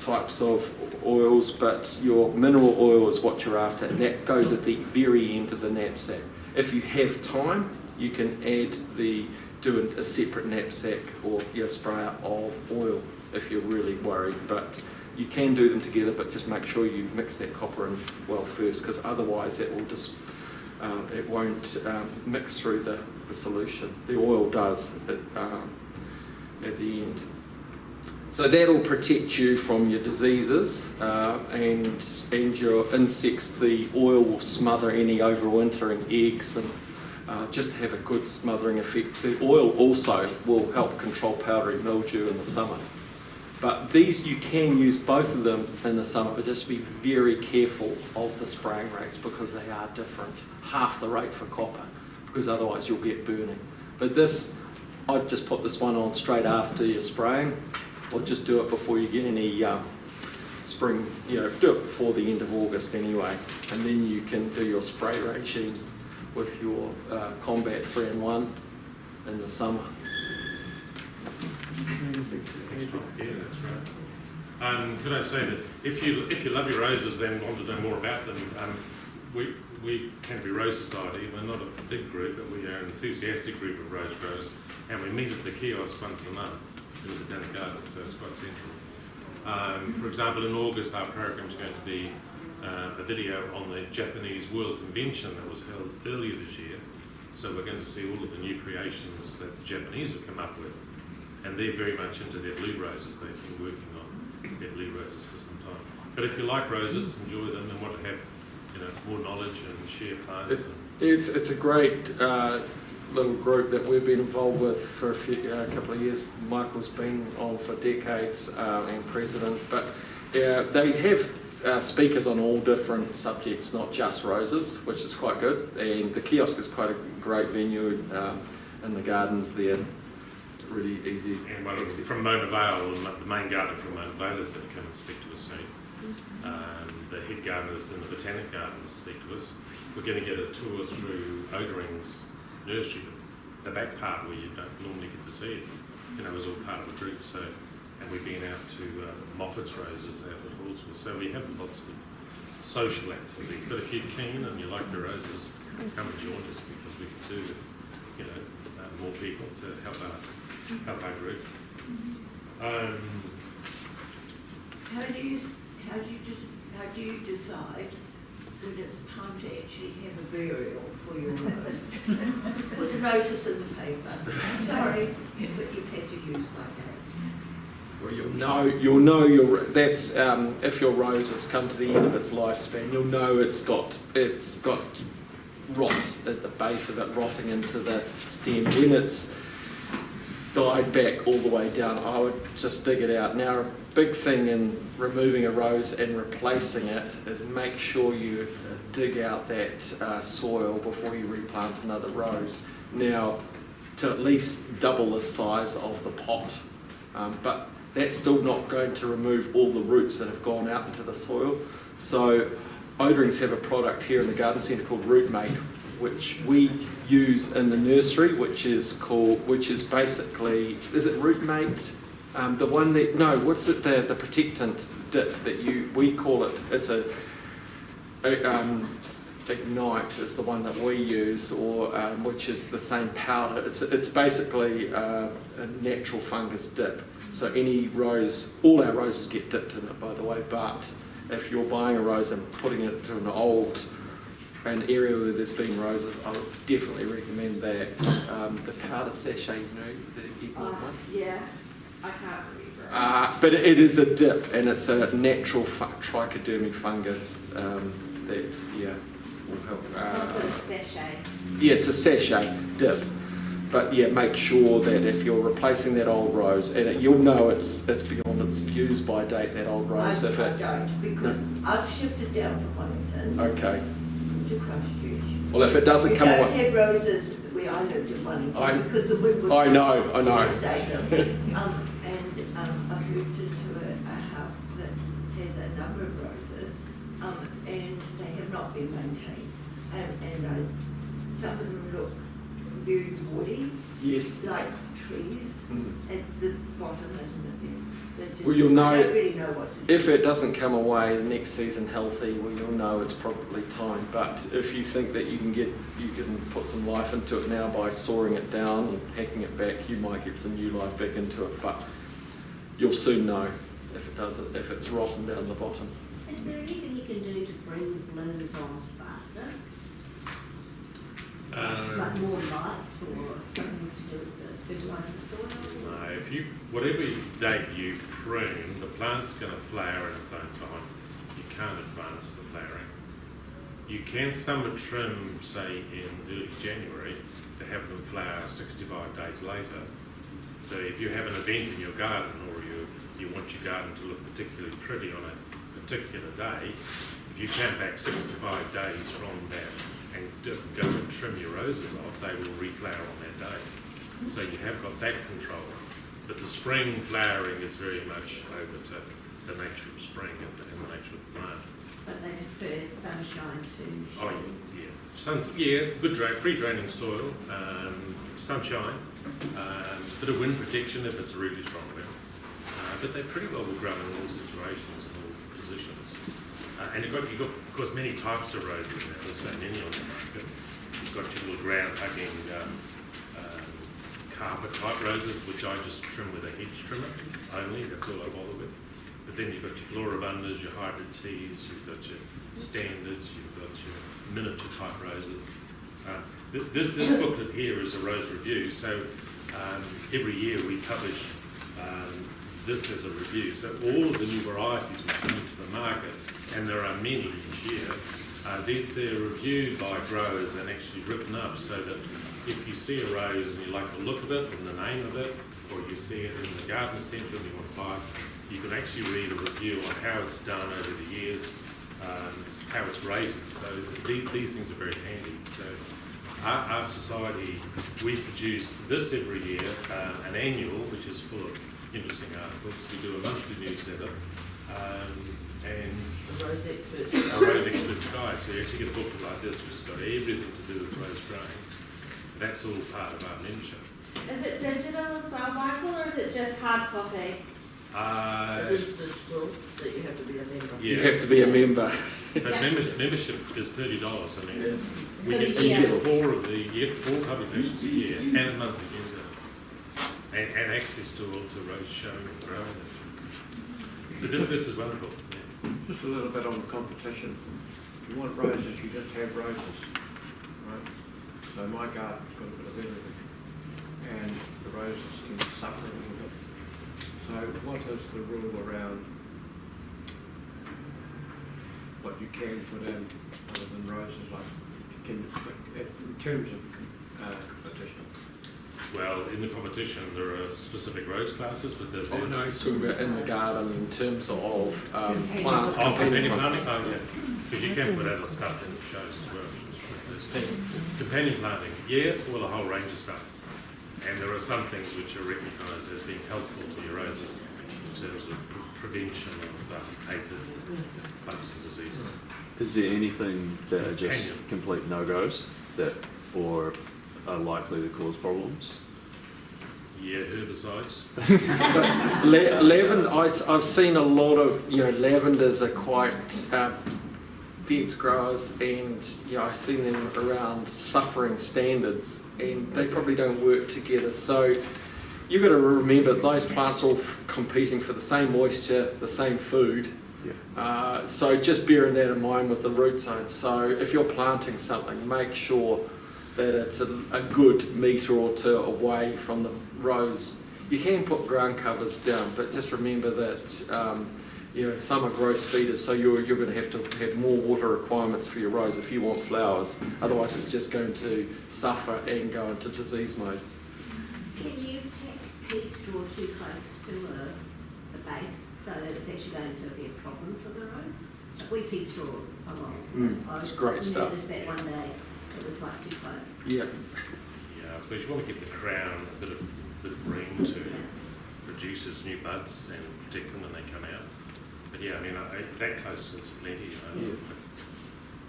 types of oils, but your mineral oil is what you're after, and that goes at the very end of the knapsack. If you have time, you can do a separate knapsack or your sprayer of oil if you're really worried, but you can do them together, but just make sure you mix that copper in well first, because otherwise it will it won't mix through the solution. The oil does at the end. So that'll protect you from your diseases and your insects. The oil will smother any overwintering eggs and just have a good smothering effect. The oil also will help control powdery mildew in the summer. But these, you can use both of them in the summer, but just be very careful of the spraying rates because they are different. Half the rate for copper, because otherwise you'll get burning. But this, I'd just put this one on straight after you're spraying, or just do it before you get any spring, do it before the end of August anyway, and then you can do your spray regime with your Combat 3-in-1 in the summer. Yeah, that's right. Could I say that if you love your roses and want to know more about them, we Canterbury Rose Society, we're not a big group, but we are an enthusiastic group of rose growers, and we meet at the kiosk once a month in the Botanic Garden, so it's quite central. For example, in August, our program is going to be a video on the Japanese World Convention that was held earlier this year. So we're going to see all of the new creations that the Japanese have come up with. And they're very much into their blue roses. They've been working on their blue roses for some time. But if you like roses, enjoy them, and want to have more knowledge and share plants. It's a great little group that we've been involved with for a couple of years. Michael's been on for decades and president, but they have speakers on all different subjects, not just roses, which is quite good. And the kiosk is quite a great venue in the gardens there. Really easy. And one from Mona Vale, the main gardener from Mona Vale is going to come and speak to us soon. The head gardeners in the Botanic Gardens speak to us. We're going to get a tour through Odering's nursery, the back part where you don't normally get to see it. It was all part of the group. So, and we've been out to Moffat's roses out at Hallsworth. So we have lots of social activities. But if you're keen and you like the roses, come and join us, because we can do with more people to help our group. How do you decide when it's time to actually have a burial for your rose? Put the notice in the paper. Sorry, but you've had to use my name. Well, you'll know that's if your rose has come to the end of its lifespan, you'll know it's got rot at the base of it, rotting into the stem. When it's died back all the way down, I would just dig it out. Now, a big thing in removing a rose and replacing it is make sure you dig out that soil before you replant another rose. Now, to at least double the size of the pot, but that's still not going to remove all the roots that have gone out into the soil. So Oderings have a product here in the garden centre called Rootmate, which we use in the nursery, which is basically, is it Rootmate? The one that, no, what's it, the protectant dip that we call it, it's Ignite is the one that we use, or which is the same powder. It's basically a natural fungus dip. So any rose, all our roses get dipped in it, by the way, but if you're buying a rose and putting it to an area where there's been roses, I would definitely recommend that. The powder sachet, the keyboard one. Yeah, I can't remember. But it is a dip, and it's a natural trichodermic fungus that, will help. What's a sachet? Yes, a sachet dip. But yeah, make sure that if you're replacing that old rose, and you'll know it's beyond its use by date, that old rose. I don't, because I've shifted down from Wellington Okay. to Christchurch. Well, if it doesn't come We away. don't have roses where I lived in Wellington because the wind was I know. devastating. I've moved into a house that has a number of roses, and they have not been maintained. Some of them look very woody, Yes. like trees at the bottom, and they're just, Well, you'll know I don't really know what to do. If it doesn't come away next season healthy, well, you'll know it's probably time. But if you think that you can put some life into it now by sawing it down and hacking it back, you might get some new life back into it. But you'll soon know if it's rotten down the bottom. Is there anything you can do to bring blooms on faster? Like more light, or something to do with the fertilising the soil? No, whatever date you prune, the plant's going to flower at its own time. You can't advance the flowering. You can summer trim, say in early January, to have them flower 65 days later. So if you have an event in your garden, or you want your garden to look particularly pretty on a particular day, if you count back 65 days from that and go and trim your roses off, they will reflower on that day. So you have got that control. But the spring flowering is very much over to the nature of spring and the nature of the plant. But they prefer sunshine to Oh shade. yeah, good free draining soil, sunshine, bit of wind protection if it's a really strong wind. But they pretty well will grow in all situations and all positions. And you've got, of course, many types of roses now. There's so many on the market. You've got your little ground hugging carpet type roses, which I just trim with a hedge trimmer only. That's all I bother with. But then you've got your floribundas, your hybrid teas, you've got your standards, you've got your miniature type roses. This booklet here is a rose review, so every year we publish this as a review. So all of the new varieties which come into the market, and there are many each year, they're reviewed by growers and actually written up so that if you see a rose and you like the look of it and the name of it, or you see it in the garden centre and you want to buy it, you can actually read a review on how it's done over the years, how it's rated. So these things are very handy. So our society, we produce this every year, an annual, which is full of interesting articles. We do a monthly newsletter, and The Rose Expert. a Rose Expert's Guide. So you actually get a booklet like this, which has got everything to do with rose growing. That's all part of our membership. Is it digital as well, Michael, or is it just hard copy? It is digital, that you have to be a member. You Yeah, have to be a member. but membership is $30. I mean, It's we For the get, year. you get four publications a year and a monthly newsletter, and access to all to rose showing and growing. But this is wonderful. Yeah. Just a little bit on competition. If you want roses, you just have roses, right? So my garden's got a bit of everything, and the roses can suffer a little bit. So what is the rule around what you can put in other than roses, like in terms of competition? Well, in the competition, there are specific rose classes, but there's Oh no, so we're in the garden in terms of Companion plant. companion planting, because you can put other stuff in the shows as well. Companion planting, yeah, well, a whole range of stuff. And there are some things which are recognised as being helpful to your roses in terms of prevention of aphids, bugs and diseases. Is there anything that are just complete no-goes that, or are likely to cause problems? Yeah, herbicides. Lavender, I've seen a lot of, lavenders are quite dense growers, and I see them around suffering standards, and they probably don't work together. So you've got to remember those plants are all competing for the same moisture, the same food. Yeah. So just bearing that in mind with the root zone. So if you're planting something, make sure that it's a good metre or two away from the rows. You can put ground covers down, but just remember that some are growth feeders, so you're going to have more water requirements for your rows if you want flowers. Otherwise, it's just going to suffer and go into disease mode. Can you pack peat straw too close to the base so that it's actually going to be a problem for the rose? We peat straw a lot. It's great stuff. I noticed that one day it was like too close. Yeah. Yeah, I suppose you want to give the crown a bit of green to produce its new buds and protect them when they come out. But yeah, I mean, that close is plenty, Yeah.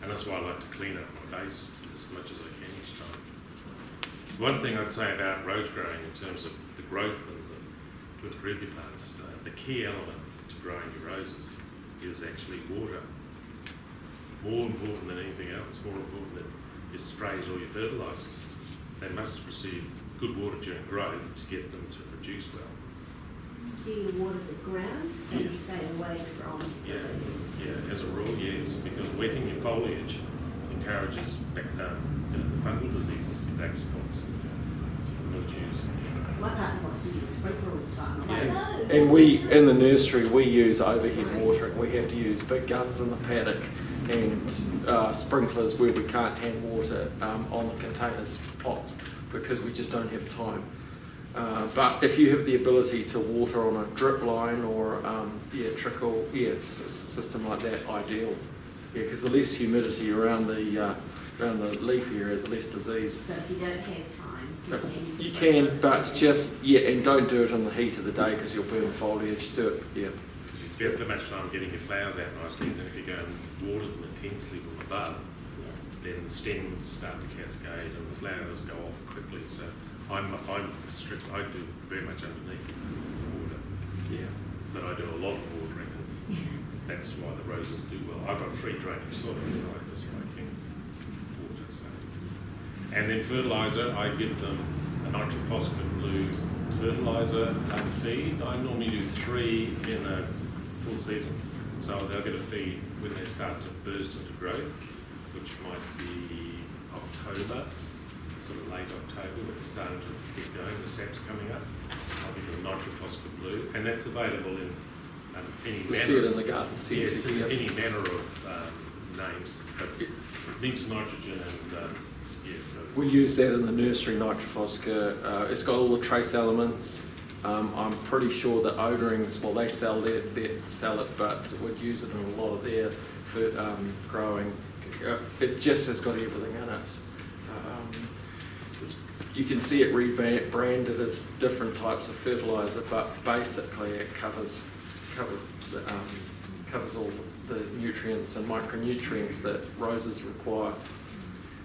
And that's why I like to clean up my base as much as I can each time. One thing I'd say about rose growing in terms of the growth and with ruby plants, the key element to growing your roses is actually water. More important than anything else, more important than your sprays or your fertilisers. They must receive good water during growth to get them to produce well. Do you water the ground and Yes. stay away from the Yeah, leaves? yeah, as a rule, yes, because wetting your foliage encourages the fungal diseases, black spots, mildews. Because my partner wants to use a sprinkler all the time. I'm like, Yeah. no. And we, in the nursery, we use overhead watering. We have to use big guns in the paddock and sprinklers where we can't hand water on the containers, pots, because we just don't have time. But if you have the ability to water on a drip line or trickle, it's a system like that ideal. Yeah, because the less humidity around the leaf area, the less disease. So if you don't have time, you can use a You sprinkler. can, but just and don't do it in the heat of the day because you'll burn foliage. Do it, You spend so much time getting your flowers out nicely, and then if you go and water them intensely from above, then the stems start to cascade and the flowers go off quickly. So I'm strict. I do very much underneath water. Yeah. But I do a lot of watering, and that's why the roses do well. I've got free draining soil, so I just like water. So. And then fertiliser, I give them a nitrophosphate blue fertiliser feed. I normally do 3 in a full season. So they'll get a feed when they start to burst into growth, which might be October, sort of late October, when it's starting to get going, the sap's coming up. I'll give them Nitrofosca Blue, and that's available in any We manner. see it in the garden Yes, centre. any manner of names, but it needs nitrogen and so We use that in the nursery, Nitrofosca. It's got all the trace elements. I'm pretty sure that odorings, well, they sell it, but we'd use it in a lot of their growing. It just has got everything in it. You can see it rebranded as different types of fertiliser, but basically it covers all the nutrients and micronutrients that roses require.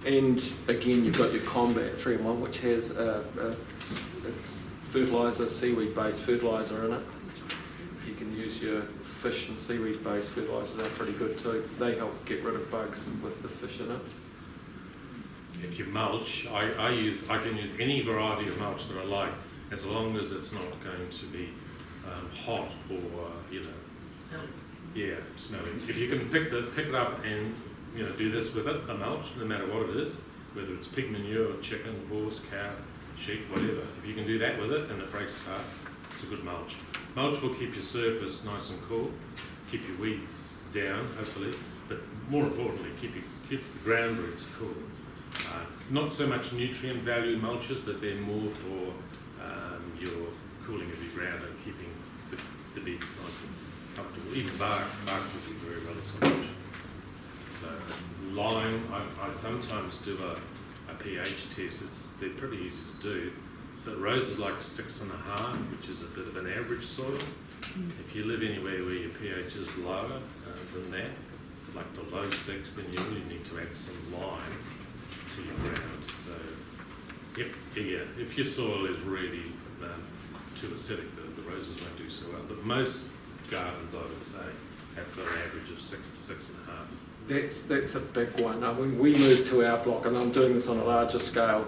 And again, you've got your Combat 3-in-1, which has it's fertiliser, seaweed-based fertiliser in it. You can use your fish and seaweed-based fertilisers, they're pretty good too. They help get rid of bugs with the fish in it. if you mulch, I can use any variety of mulch that I like, as long as it's not going to be hot or snowy. If you can pick it up and do this with it, the mulch, no matter what it is, whether it's pig manure, chicken, horse, cow, sheep, whatever. If you can do that with it and it breaks apart, it's a good mulch. Mulch will keep your surface nice and cool, keep your weeds down, hopefully, but more importantly, keep the ground roots cool. Not so much nutrient value mulches, but they're more for your cooling of your ground and keeping the beds nice and comfortable. Even bark will do very well as a mulch. So lime, I sometimes do a pH test. They're pretty easy to do. But roses like 6.5, which is a bit of an average soil. If you live anywhere where your pH is lower than that, like the low 6, then you really need to add some lime to your ground. So if your soil is really too acidic, the roses won't do so well. But most gardens, I would say, have got an average of 6 to 6.5. That's a big one. I mean, we moved to our block, and I'm doing this on a larger scale,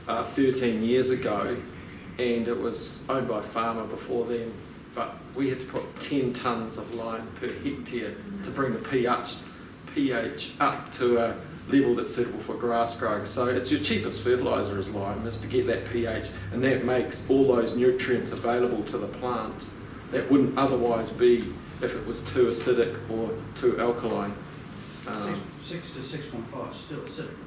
13 years ago, and it was owned by a farmer before then, but we had to put 10 tonnes of lime per hectare to bring the pH up to a level that's suitable for grass growing. So it's your cheapest fertiliser is lime, is to get that pH, and that makes all those nutrients available to the plant that wouldn't otherwise be if it was too acidic or too alkaline. 6 to 6.5 still acidic.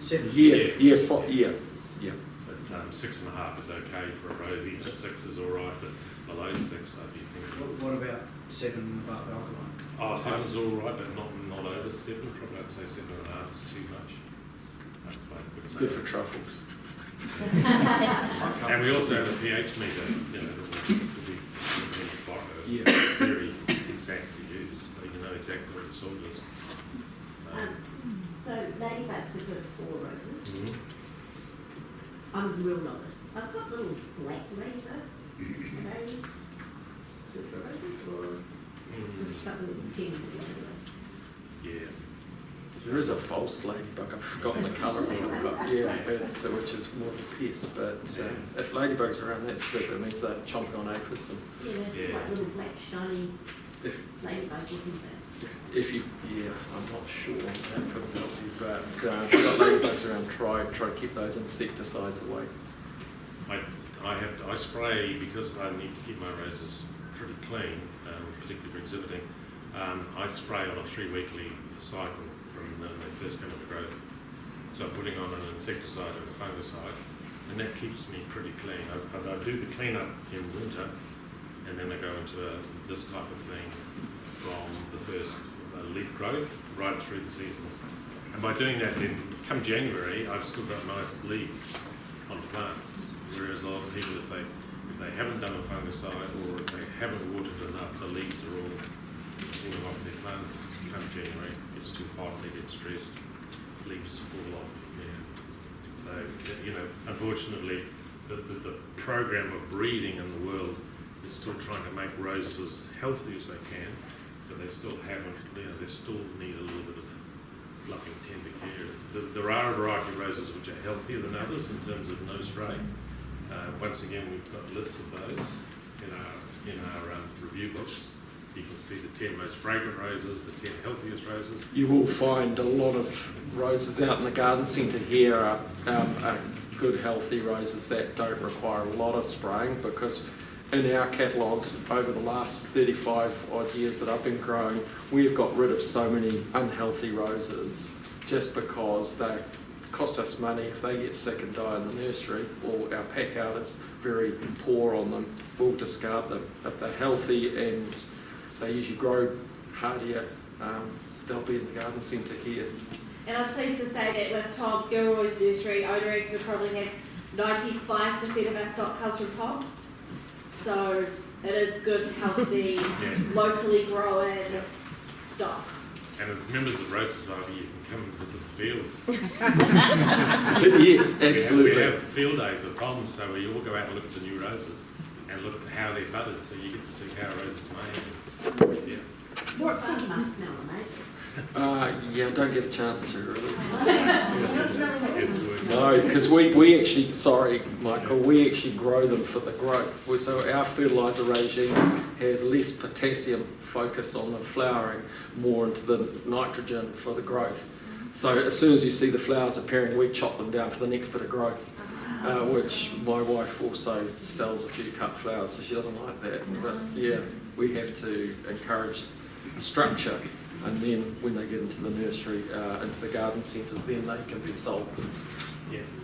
7. Yeah. But 6.5 is okay for a rose. Even 6 is all right, but below 6, I'd be thinking. What about 7 above alkaline? Oh, 7 is all right, but not over 7. Probably I'd say 7.5 is too much. It's good for truffles. And we also have a pH meter, that will be very exact to use, so you know exactly what the soil is. So ladybugs are good for roses. Mm-hmm. I'm real novice. I've got little black ladybugs. Are they good for roses, or is this something that tend to be anyway? Yeah. There is a false ladybug, I've forgotten the colour of it, but it's, which is more of a pest, but if ladybugs are around, that's good. That means they're chomping on aphids. And It's like little black shiny ladybug, isn't it? I'm not sure, that couldn't help you, but if you've got ladybugs around, try to keep those insecticides away. I spray because I need to keep my roses pretty clean, particularly for exhibiting. I spray on a 3-weekly cycle from when they first come into growth. So I'm putting on an insecticide and a fungicide, and that keeps me pretty clean. I do the cleanup in winter, and then I go into this type of thing from the first leaf growth right through the season. And by doing that, then come January, I've still got nice leaves on the plants. Whereas a lot of people, if they haven't done a fungicide or if they haven't watered enough, the leaves are all falling off their plants. Come January, it's too hot, they get stressed, leaves fall off. Yeah. So unfortunately, the program of breeding in the world is still trying to make roses as healthy as they can, but they still haven't. They still need a little bit of loving, tender care. There are a variety of roses which are healthier than others in terms of no spray. Once again, we've got lists of those in our review books. You can see the 10 most fragrant roses, the 10 healthiest roses. You will find a lot of roses out in the garden centre here are good healthy roses that don't require a lot of spraying, because in our catalogues over the last 35 odd years that I've been growing, we've got rid of so many unhealthy roses just because they cost us money. If they get sick and die in the nursery, or our pack out is very poor on them, we'll discard them. If they're healthy and they usually grow hardier, they'll be in the garden centre here. And I'm pleased to say that with Tom Gilroy's nursery, Odorex would probably have 95% of our stock comes from Tom. So it is good, healthy, locally grown stock. And as members of the Rose Society, you can come and visit the fields. Yes, absolutely. We have field days at Tom's, so we all go out and look at the new roses and look at how they're budded, so you get to see how a rose is made. Yeah. What's that must smell amazing. Yeah, I don't get a chance to really. It's good. No, because we actually, sorry Michael, we actually grow them for the growth. So our fertiliser regime has less potassium focused on the flowering, more into the nitrogen for the growth. So as soon as you see the flowers appearing, we chop them down for the next bit of growth, which my wife also sells a few cut flowers, so she doesn't like that. But yeah, we have to encourage structure. And then when they get into the nursery, into the garden centres, then they can be sold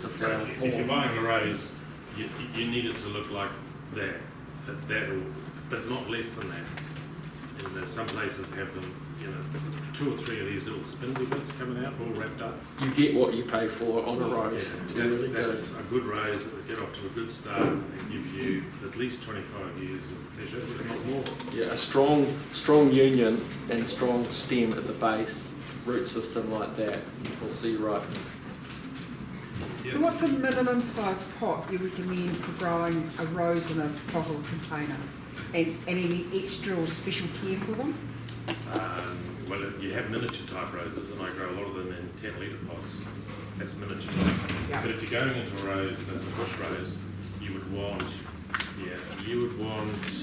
to flower. If you're buying a rose, you need it to look like that, but not less than that. And some places have them, 2 or 3 of these little spindly bits coming out, all wrapped up. You get what you pay for on a rose. That's a good rose that will get off to a good start and give you at least 25 years of pleasure, if not more. Yeah, a strong union and strong stem at the base, root system like that, will see right. So what's the minimum size pot you recommend for growing a rose in a pot or container? And any extra or special care for them? Well, you have miniature type roses, and I grow a lot of them in 10-litre pots. That's miniature type. Yeah. But if you're going into a rose that's a bush rose, you would want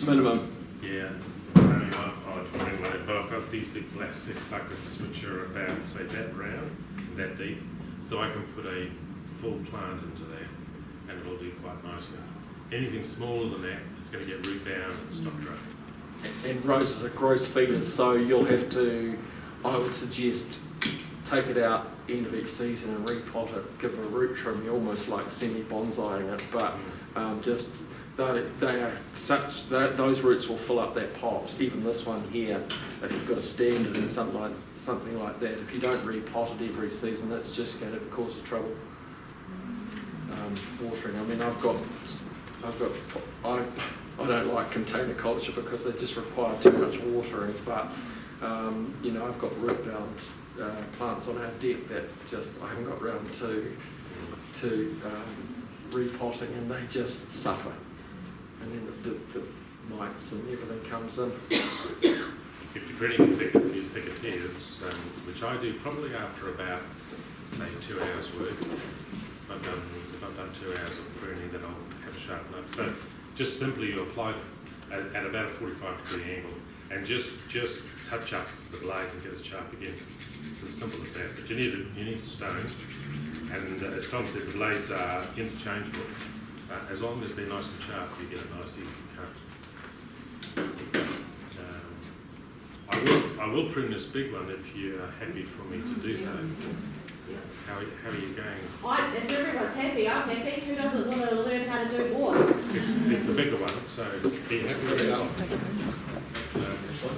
Minimum. Yeah. But I've got these big plastic buckets which are about, say, that round, that deep. So I can put a full plant into there, and it'll do quite nicely. Anything smaller than that, it's going to get root bound and stop growing. And roses are gross feeders, so you'll have to, I would suggest, take it out end of each season and repot it, give it a root trim. You're almost like semi-bonsaiing it, but they are such that those roots will fill up that pot. Even this one here, if you've got a standard and something like that, if you don't repot it every season, that's just going to cause you trouble watering. I mean, I don't like container culture because they just require too much watering, but I've got root bound plants on our deck that just I haven't got round to repotting, and they just suffer. And then the mites and everything comes in. If you're pruning use thickets, which I do probably after about, say, 2 hours work. If I've done 2 hours of pruning, then I'll have a sharpen up. So just simply you apply at about a 45-degree angle and just touch up the blade and get it sharp again. It's as simple as that. But you need a stone, and as Tom said, the blades are interchangeable. As long as they're nice and sharp, you get a nice easy cut. I will prune this big one if you are happy for me to do so. How are you going? If everyone's happy, I'm happy. Who doesn't want to learn how to do more? It's a bigger one, so be happy with that.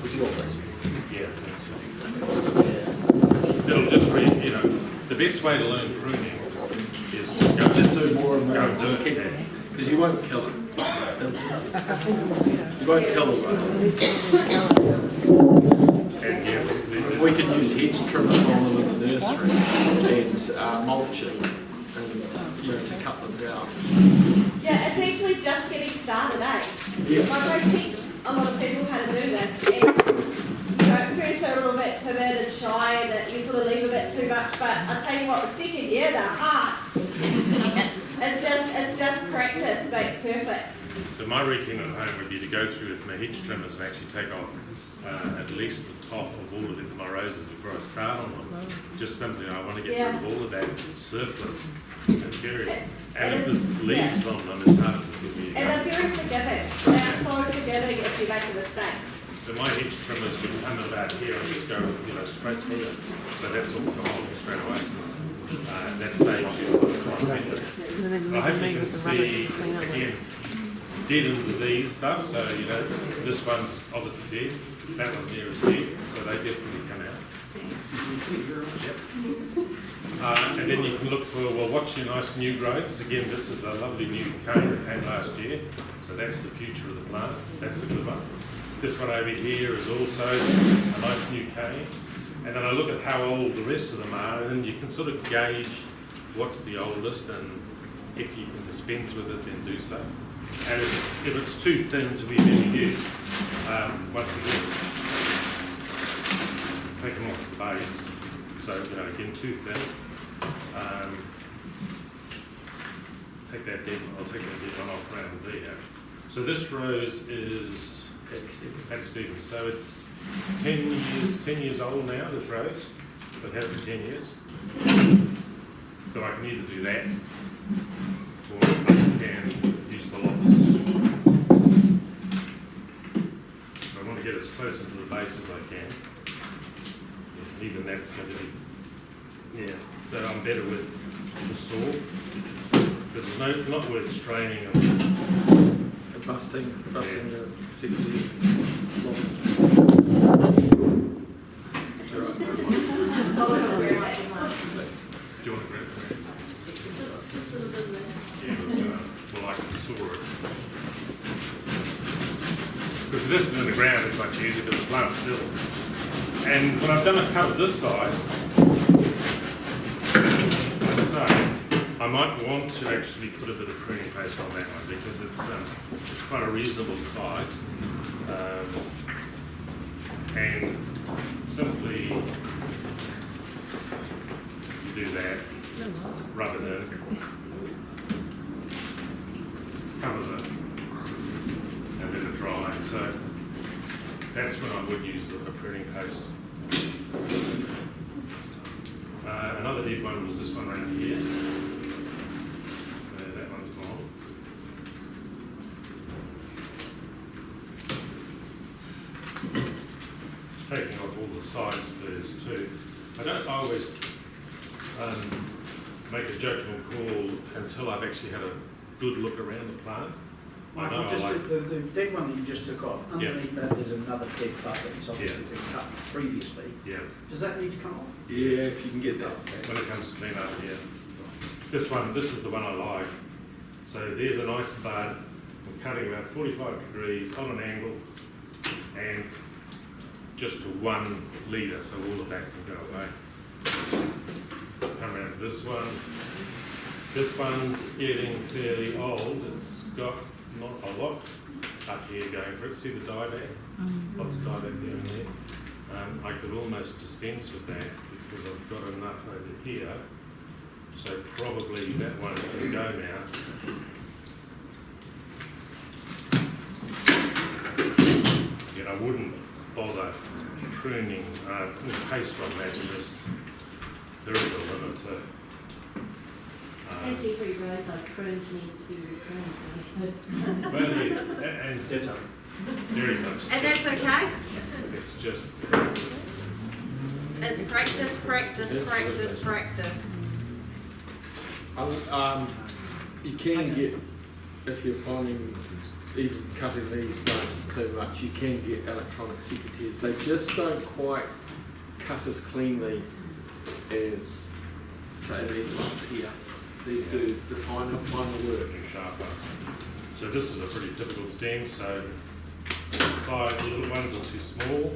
Would you want this? Yeah. It'll just the best way to learn pruning is just do more and more. Go and do it. Because you won't kill it. You won't kill the rose. And if we could use hedge trimmers on them in the nursery and mulches and to cut them down. Yeah, it's actually just getting started, eh? Yeah. Like I teach a lot of people how to do this, and first they're a little bit timid and shy, and that you sort of leave a bit too much. But I tell you what, the second year they're hard. It's just practice makes perfect. So my routine at home would be to go through with my hedge trimmers and actually take off at least the top of all of my roses before I start on them. Just simply, I want to get rid of all of that surplus material. And if there's leaves on them, it's hard to see where you And they're very forgiving. They're so forgiving if you make a mistake. So my hedge trimmers would come about here and just go, straight through it. So that's all come off straight away. That saves you. I hope you can see, again, dead and disease stuff. So, this one's obviously dead. That one there is dead. So they definitely come out. Yep. And then you can look for, what's your nice new growth? Again, this is a lovely new cane that came last year. So that's the future of the plant. That's a good one. This one over here is also a nice new cane. And then I look at how old the rest of them are, and then you can sort of gauge what's the oldest, and if you can dispense with it, then do so. And if it's too thin to be of any use, once again, take them off the base. So, again, too thin. I'll take that dead one off around there. So this rose is Happy Stevens. So it's 10 years old now, this rose. It has been 10 years. So I can either do that, or I can use the lotus. I want to get as close into the base as I can. Even that's going to be, so I'm better with the saw, because there's not worth straining them. Busting the 60 Do you want to grab it? Yeah, I can saw it. Because if this is in the ground, it's much easier because the plant's still. And when I've done a cut of this size, like I say, I might want to actually put a bit of pruning paste on that one because it's quite a reasonable size. And simply you do that, rub it in, cover it, and let it dry. So that's when I would use a pruning paste. Another deep one was this one right here. That one's gone. Taking off all the side spurs too. I don't always make a judgment call until I've actually had a good look around the plant. Michael, just the dead one that you just took off, underneath that there's another dead bud that's obviously been cut previously. Yeah. Does that need to come off? Yeah, if you can get that. When it comes to clean up, yeah. This is the one I like. So there's a nice bud. I'm cutting about 45 degrees on an angle and just to 1 litre, so all the back can go away. Come around to this one. This one's getting fairly old. It's got not a lot up here going for it. See the dieback? Lots of dieback there and there. I could almost dispense with that because I've got enough over here. So probably that one can go now. Yet I wouldn't bother pruning paste on that because there is a limit to. And every rose I've pruned needs to be repruned. Well, yeah, and Ditto. very much. And that's okay? It's just It's practice, practice, practice, practice. You can get, if you're finding even cutting these branches too much, you can get electronic secateurs. They just don't quite cut as cleanly as, say, these ones here. These do the final work. sharper. So this is a pretty typical stem. So the side, the little ones are too small.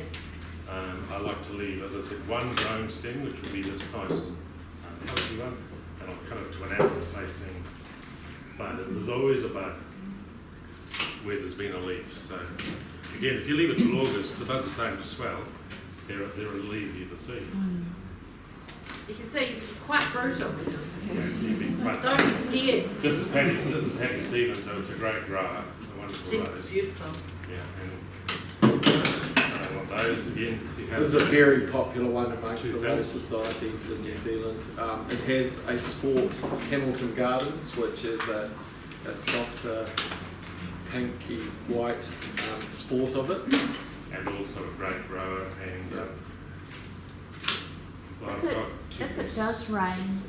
I like to leave, as I said, one growing stem, which will be this nice healthy one, and I'll cut it to an outward facing bud. And there's always a bud where there's been a leaf. So again, if you leave it till August, the buds are starting to swell. They're a little easier to see. You can see it's quite brutal. You'd be quite- Don't be scared. This is Happy Stevens, so it's a great grower. wonderful She's rose. beautiful. Yeah, and I want those again. See how This is a very popular one amongst the 2000. rose societies in New Zealand. It has a sport, Hamilton Gardens, which is a softer, pinky white sport of it. and also a great grower and well, I've If it, got two if it horses. does rain,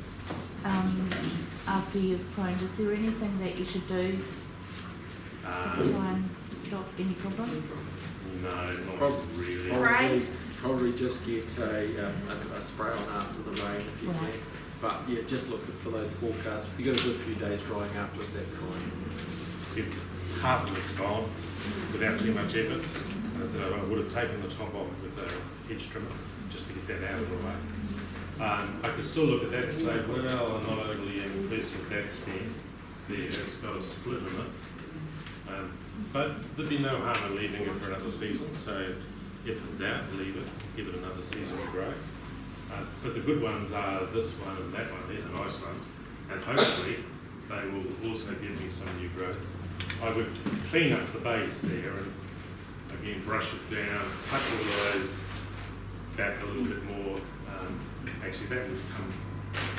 after you've pruned, is there anything that you should do to try and stop any problems? No, not Prob- really. Probably just get a spray on after the rain if you Right. can. But yeah, just look for those forecasts. If you've got a good few days drying afterwards, that's fine. Get half of it's gone without too much effort. And so I would have taken the top off with a hedge trimmer just to get that out of the way. I could still look at that and say, well, I'm not overly impressed with that stem there. It's got a split in it. But there'd be no harm in leaving it for another season. So if in doubt, leave it, give it another season to grow. But the good ones are this one and that one. They're the nice ones. And hopefully they will also give me some new growth. I would clean up the base there and again brush it down, cut all those back a little bit more. Actually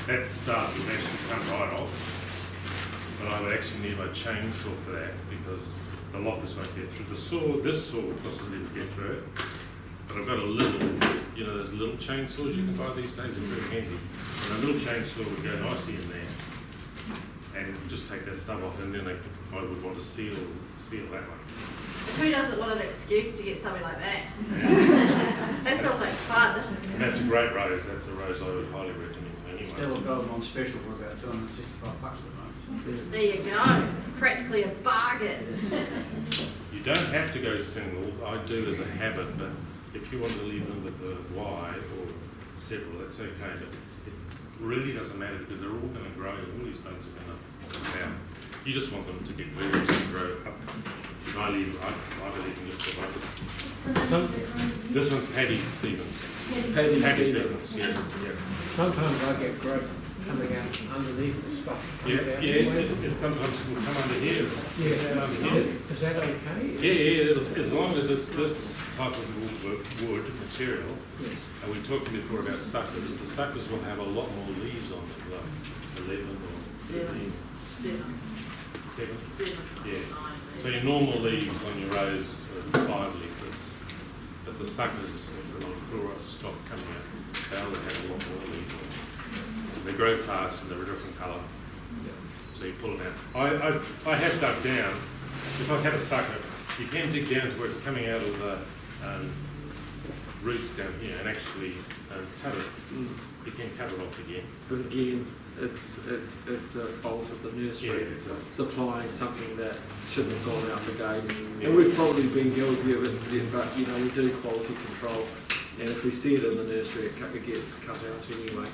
that start would actually come right off. But I would actually need my chainsaw for that because the loppers won't get through. This saw will possibly get through it. But I've got a little, those little chainsaws you can buy these days, they're very handy. And a little chainsaw would go nicely in there and just take that stub off, and then I would want to seal that one. Who doesn't want an excuse to get something like that? That sounds like fun. And that's a great rose. That's a rose I would highly recommend to anyone. Still got them on special for about $265 at the moment. There you go. Practically a bargain. You don't have to go single. I do as a habit, but if you want to leave them with a Y or several, that's okay. But it really doesn't matter because they're all going to grow. All these bugs are going to come out. You just want them to get roots and grow up. I believe in just the bucket. What's the name of that rose? This one's Paddy Stevens. Paddy Paddy Stevens. Stevens. Yeah. Sometimes I get growth coming out underneath the stuff. Yeah, it sometimes will come under here. Yeah, Under here. is that okay? Yeah, as long as it's this type of wood material. Yes. And we talked before about suckers. The suckers will have a lot more leaves on them, like 11 or 13. Seven? Yeah. So your normal leaves on your rose are 5 leaves, but the suckers, it's a lot of stock coming out. They'll have a lot more leaves on them. They grow fast and they're a different colour. So you pull them out. I have dug down. If I have a sucker, you can dig down to where it's coming out of the roots down here and actually cut it. You can cut it off again. But again, it's a fault of the nursery supplying something that shouldn't have gone out the gate. Yeah. And we've probably been guilty of it, but we do quality control. And if we see it in the nursery, it gets cut out anyway.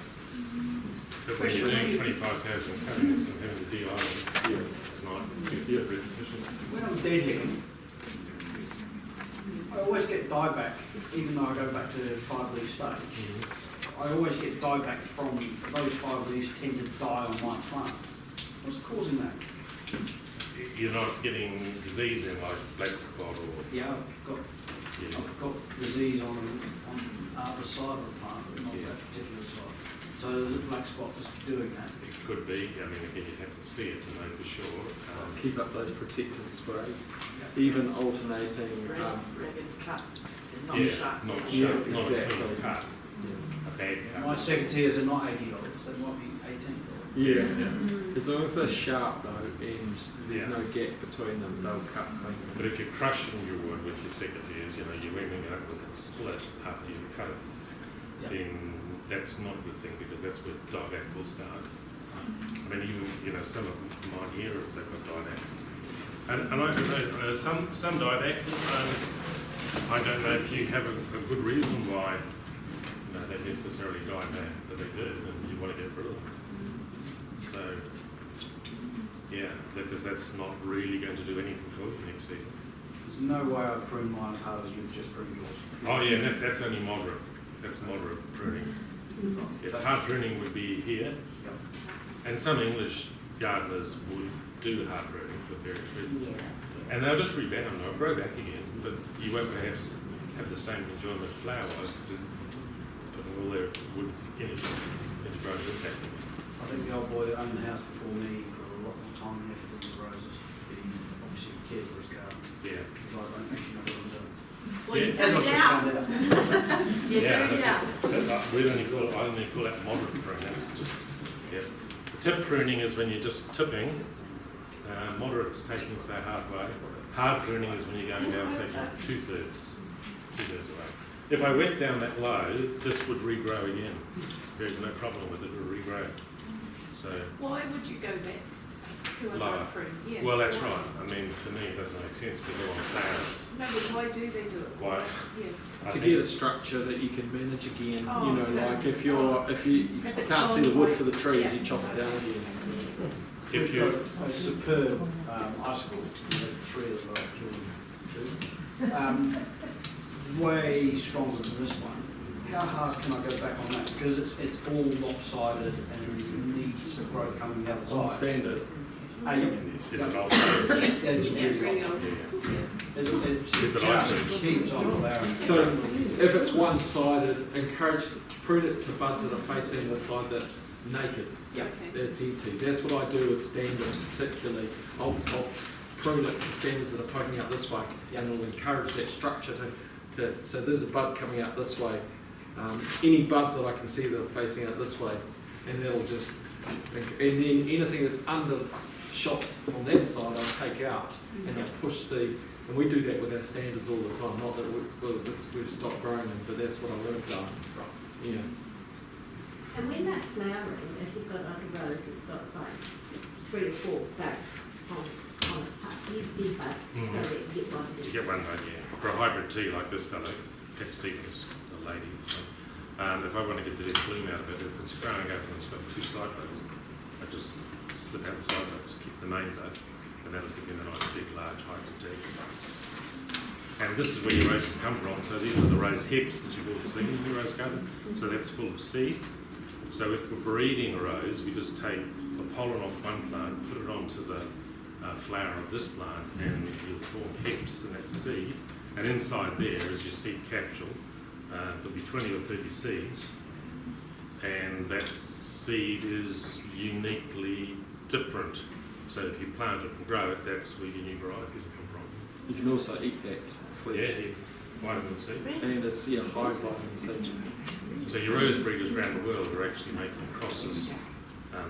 But when you're doing 25,000 cuttings and having to DIY them, it's not good repetitions. When I'm deadheading, I always get dieback, even though I go back to the 5-leaf stage. I always get dieback from those 5 leaves tend to die on my plants. What's causing that? You're not getting disease in like black spot or Yeah, I've got disease on the side of the plant, but not that particular side. So is it black spot just doing that? it could be. I mean, again, you'd have to see it to know for sure. Keep up those protectant sprays. Even alternating. Rapid cuts, not Yeah, shuts. not Yeah, shut, not a exactly. clean cut, a bad cut. My secateurs are not $80, they might be $18. Yeah. As long as they're sharp though, and there's Yeah. no gap between them, they'll cut clean. But if you're crushing your wood with your secateurs, you're ending up with a split after you've cut it, then that's not a good thing because that's where dieback will start. I mean, even, some of mine here, they've got dieback. And I don't know, some dieback, I don't know if you have a good reason why, they necessarily die back, but they do, and you want to get rid of them. So, yeah, because that's not really going to do anything for you next season. There's no way I prune mine as hard as you've just pruned yours. Oh yeah, that's only moderate. That's moderate pruning. Yeah, the hard pruning would be here, and some English gardeners would do hard pruning for various reasons. And they'll just rebound, they'll grow back again, but you won't perhaps have the same enjoyment flower-wise because they're putting all their wood energy into growing wood back again. I think the old boy that owned the house before me put a lot more time and effort into roses. He obviously cared for his garden. Yeah. Because I don't actually know what I'm doing. Well, you Yeah. As dug I've it just out. found out. You dug it out. I only call that moderate pruning. That's just, yeah. Tip pruning is when you're just tipping. Moderate's taking, say, halfway. Hard pruning is when you're going down, say, two-thirds away. If I went down that low, this would regrow again. There's no problem with it, it will regrow. So, Why would you go back to a Lower. low prune? Yeah. well, that's right. I mean, for me, it doesn't make sense because I want flowers. No, but why do they do it? Why? Yeah. I To think- get a structure that you can manage again, Oh, you know, okay. like if you If it's can't see on the wood like- for the trees, yeah. you chop it down again. If We've you, got a superb icicle, three as well, two. Way stronger than this one. How hard can I go back on that? Because it's all lopsided and it needs some growth coming the other On side. standard. it's an old, It's Yeah, really really old. old. As I said, Is it it ice? just keeps on flowering. So if it's one-sided, encourage, prune it to buds that are facing the side that's naked. Okay. That's empty. That's what I do with standards particularly. I'll prune it to standards that are poking out this way and it'll encourage that structure so there's a bud coming out this way. Any buds that I can see that are facing out this way and that'll just, and then anything that's under shot on that side I'll take out and I'll push and we do that with our standards all the time, not that we've stopped growing them, but that's what I would have done. Yeah. And when that flowering, if you've got like a rose that's got like 3 or 4 buds on a part, you debug so that you get one. to get one bud, yeah. For a hybrid tea like this fellow, Cat Stevens, the lady, so, if I want to get the best bloom out of it, if it's growing up and it's got 2 side buds, I just slip out the side buds, keep the main bud, and that'll give you a nice big large hybrid tea. And this is where your roses come from, so these are the rose hips that you've all seen in your rose garden, so that's full of seed. So if we're breeding a rose, we just take the pollen off one plant, put it onto the flower of this plant, and you'll form hips, and that's seed. And inside there is your seed capsule. There'll be 20 or 30 seeds, and that seed is uniquely different. So if you plant it and grow it, that's where your new varieties come from. You can also eat that flesh. Yeah, vitamin C. And it's high vitamin C. So your rose breeders around the world are actually making crosses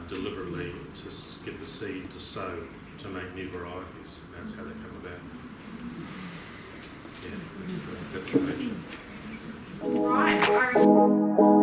deliberately to get the seed to sow to make new varieties. That's how they come about. Yeah, that's the question. Right.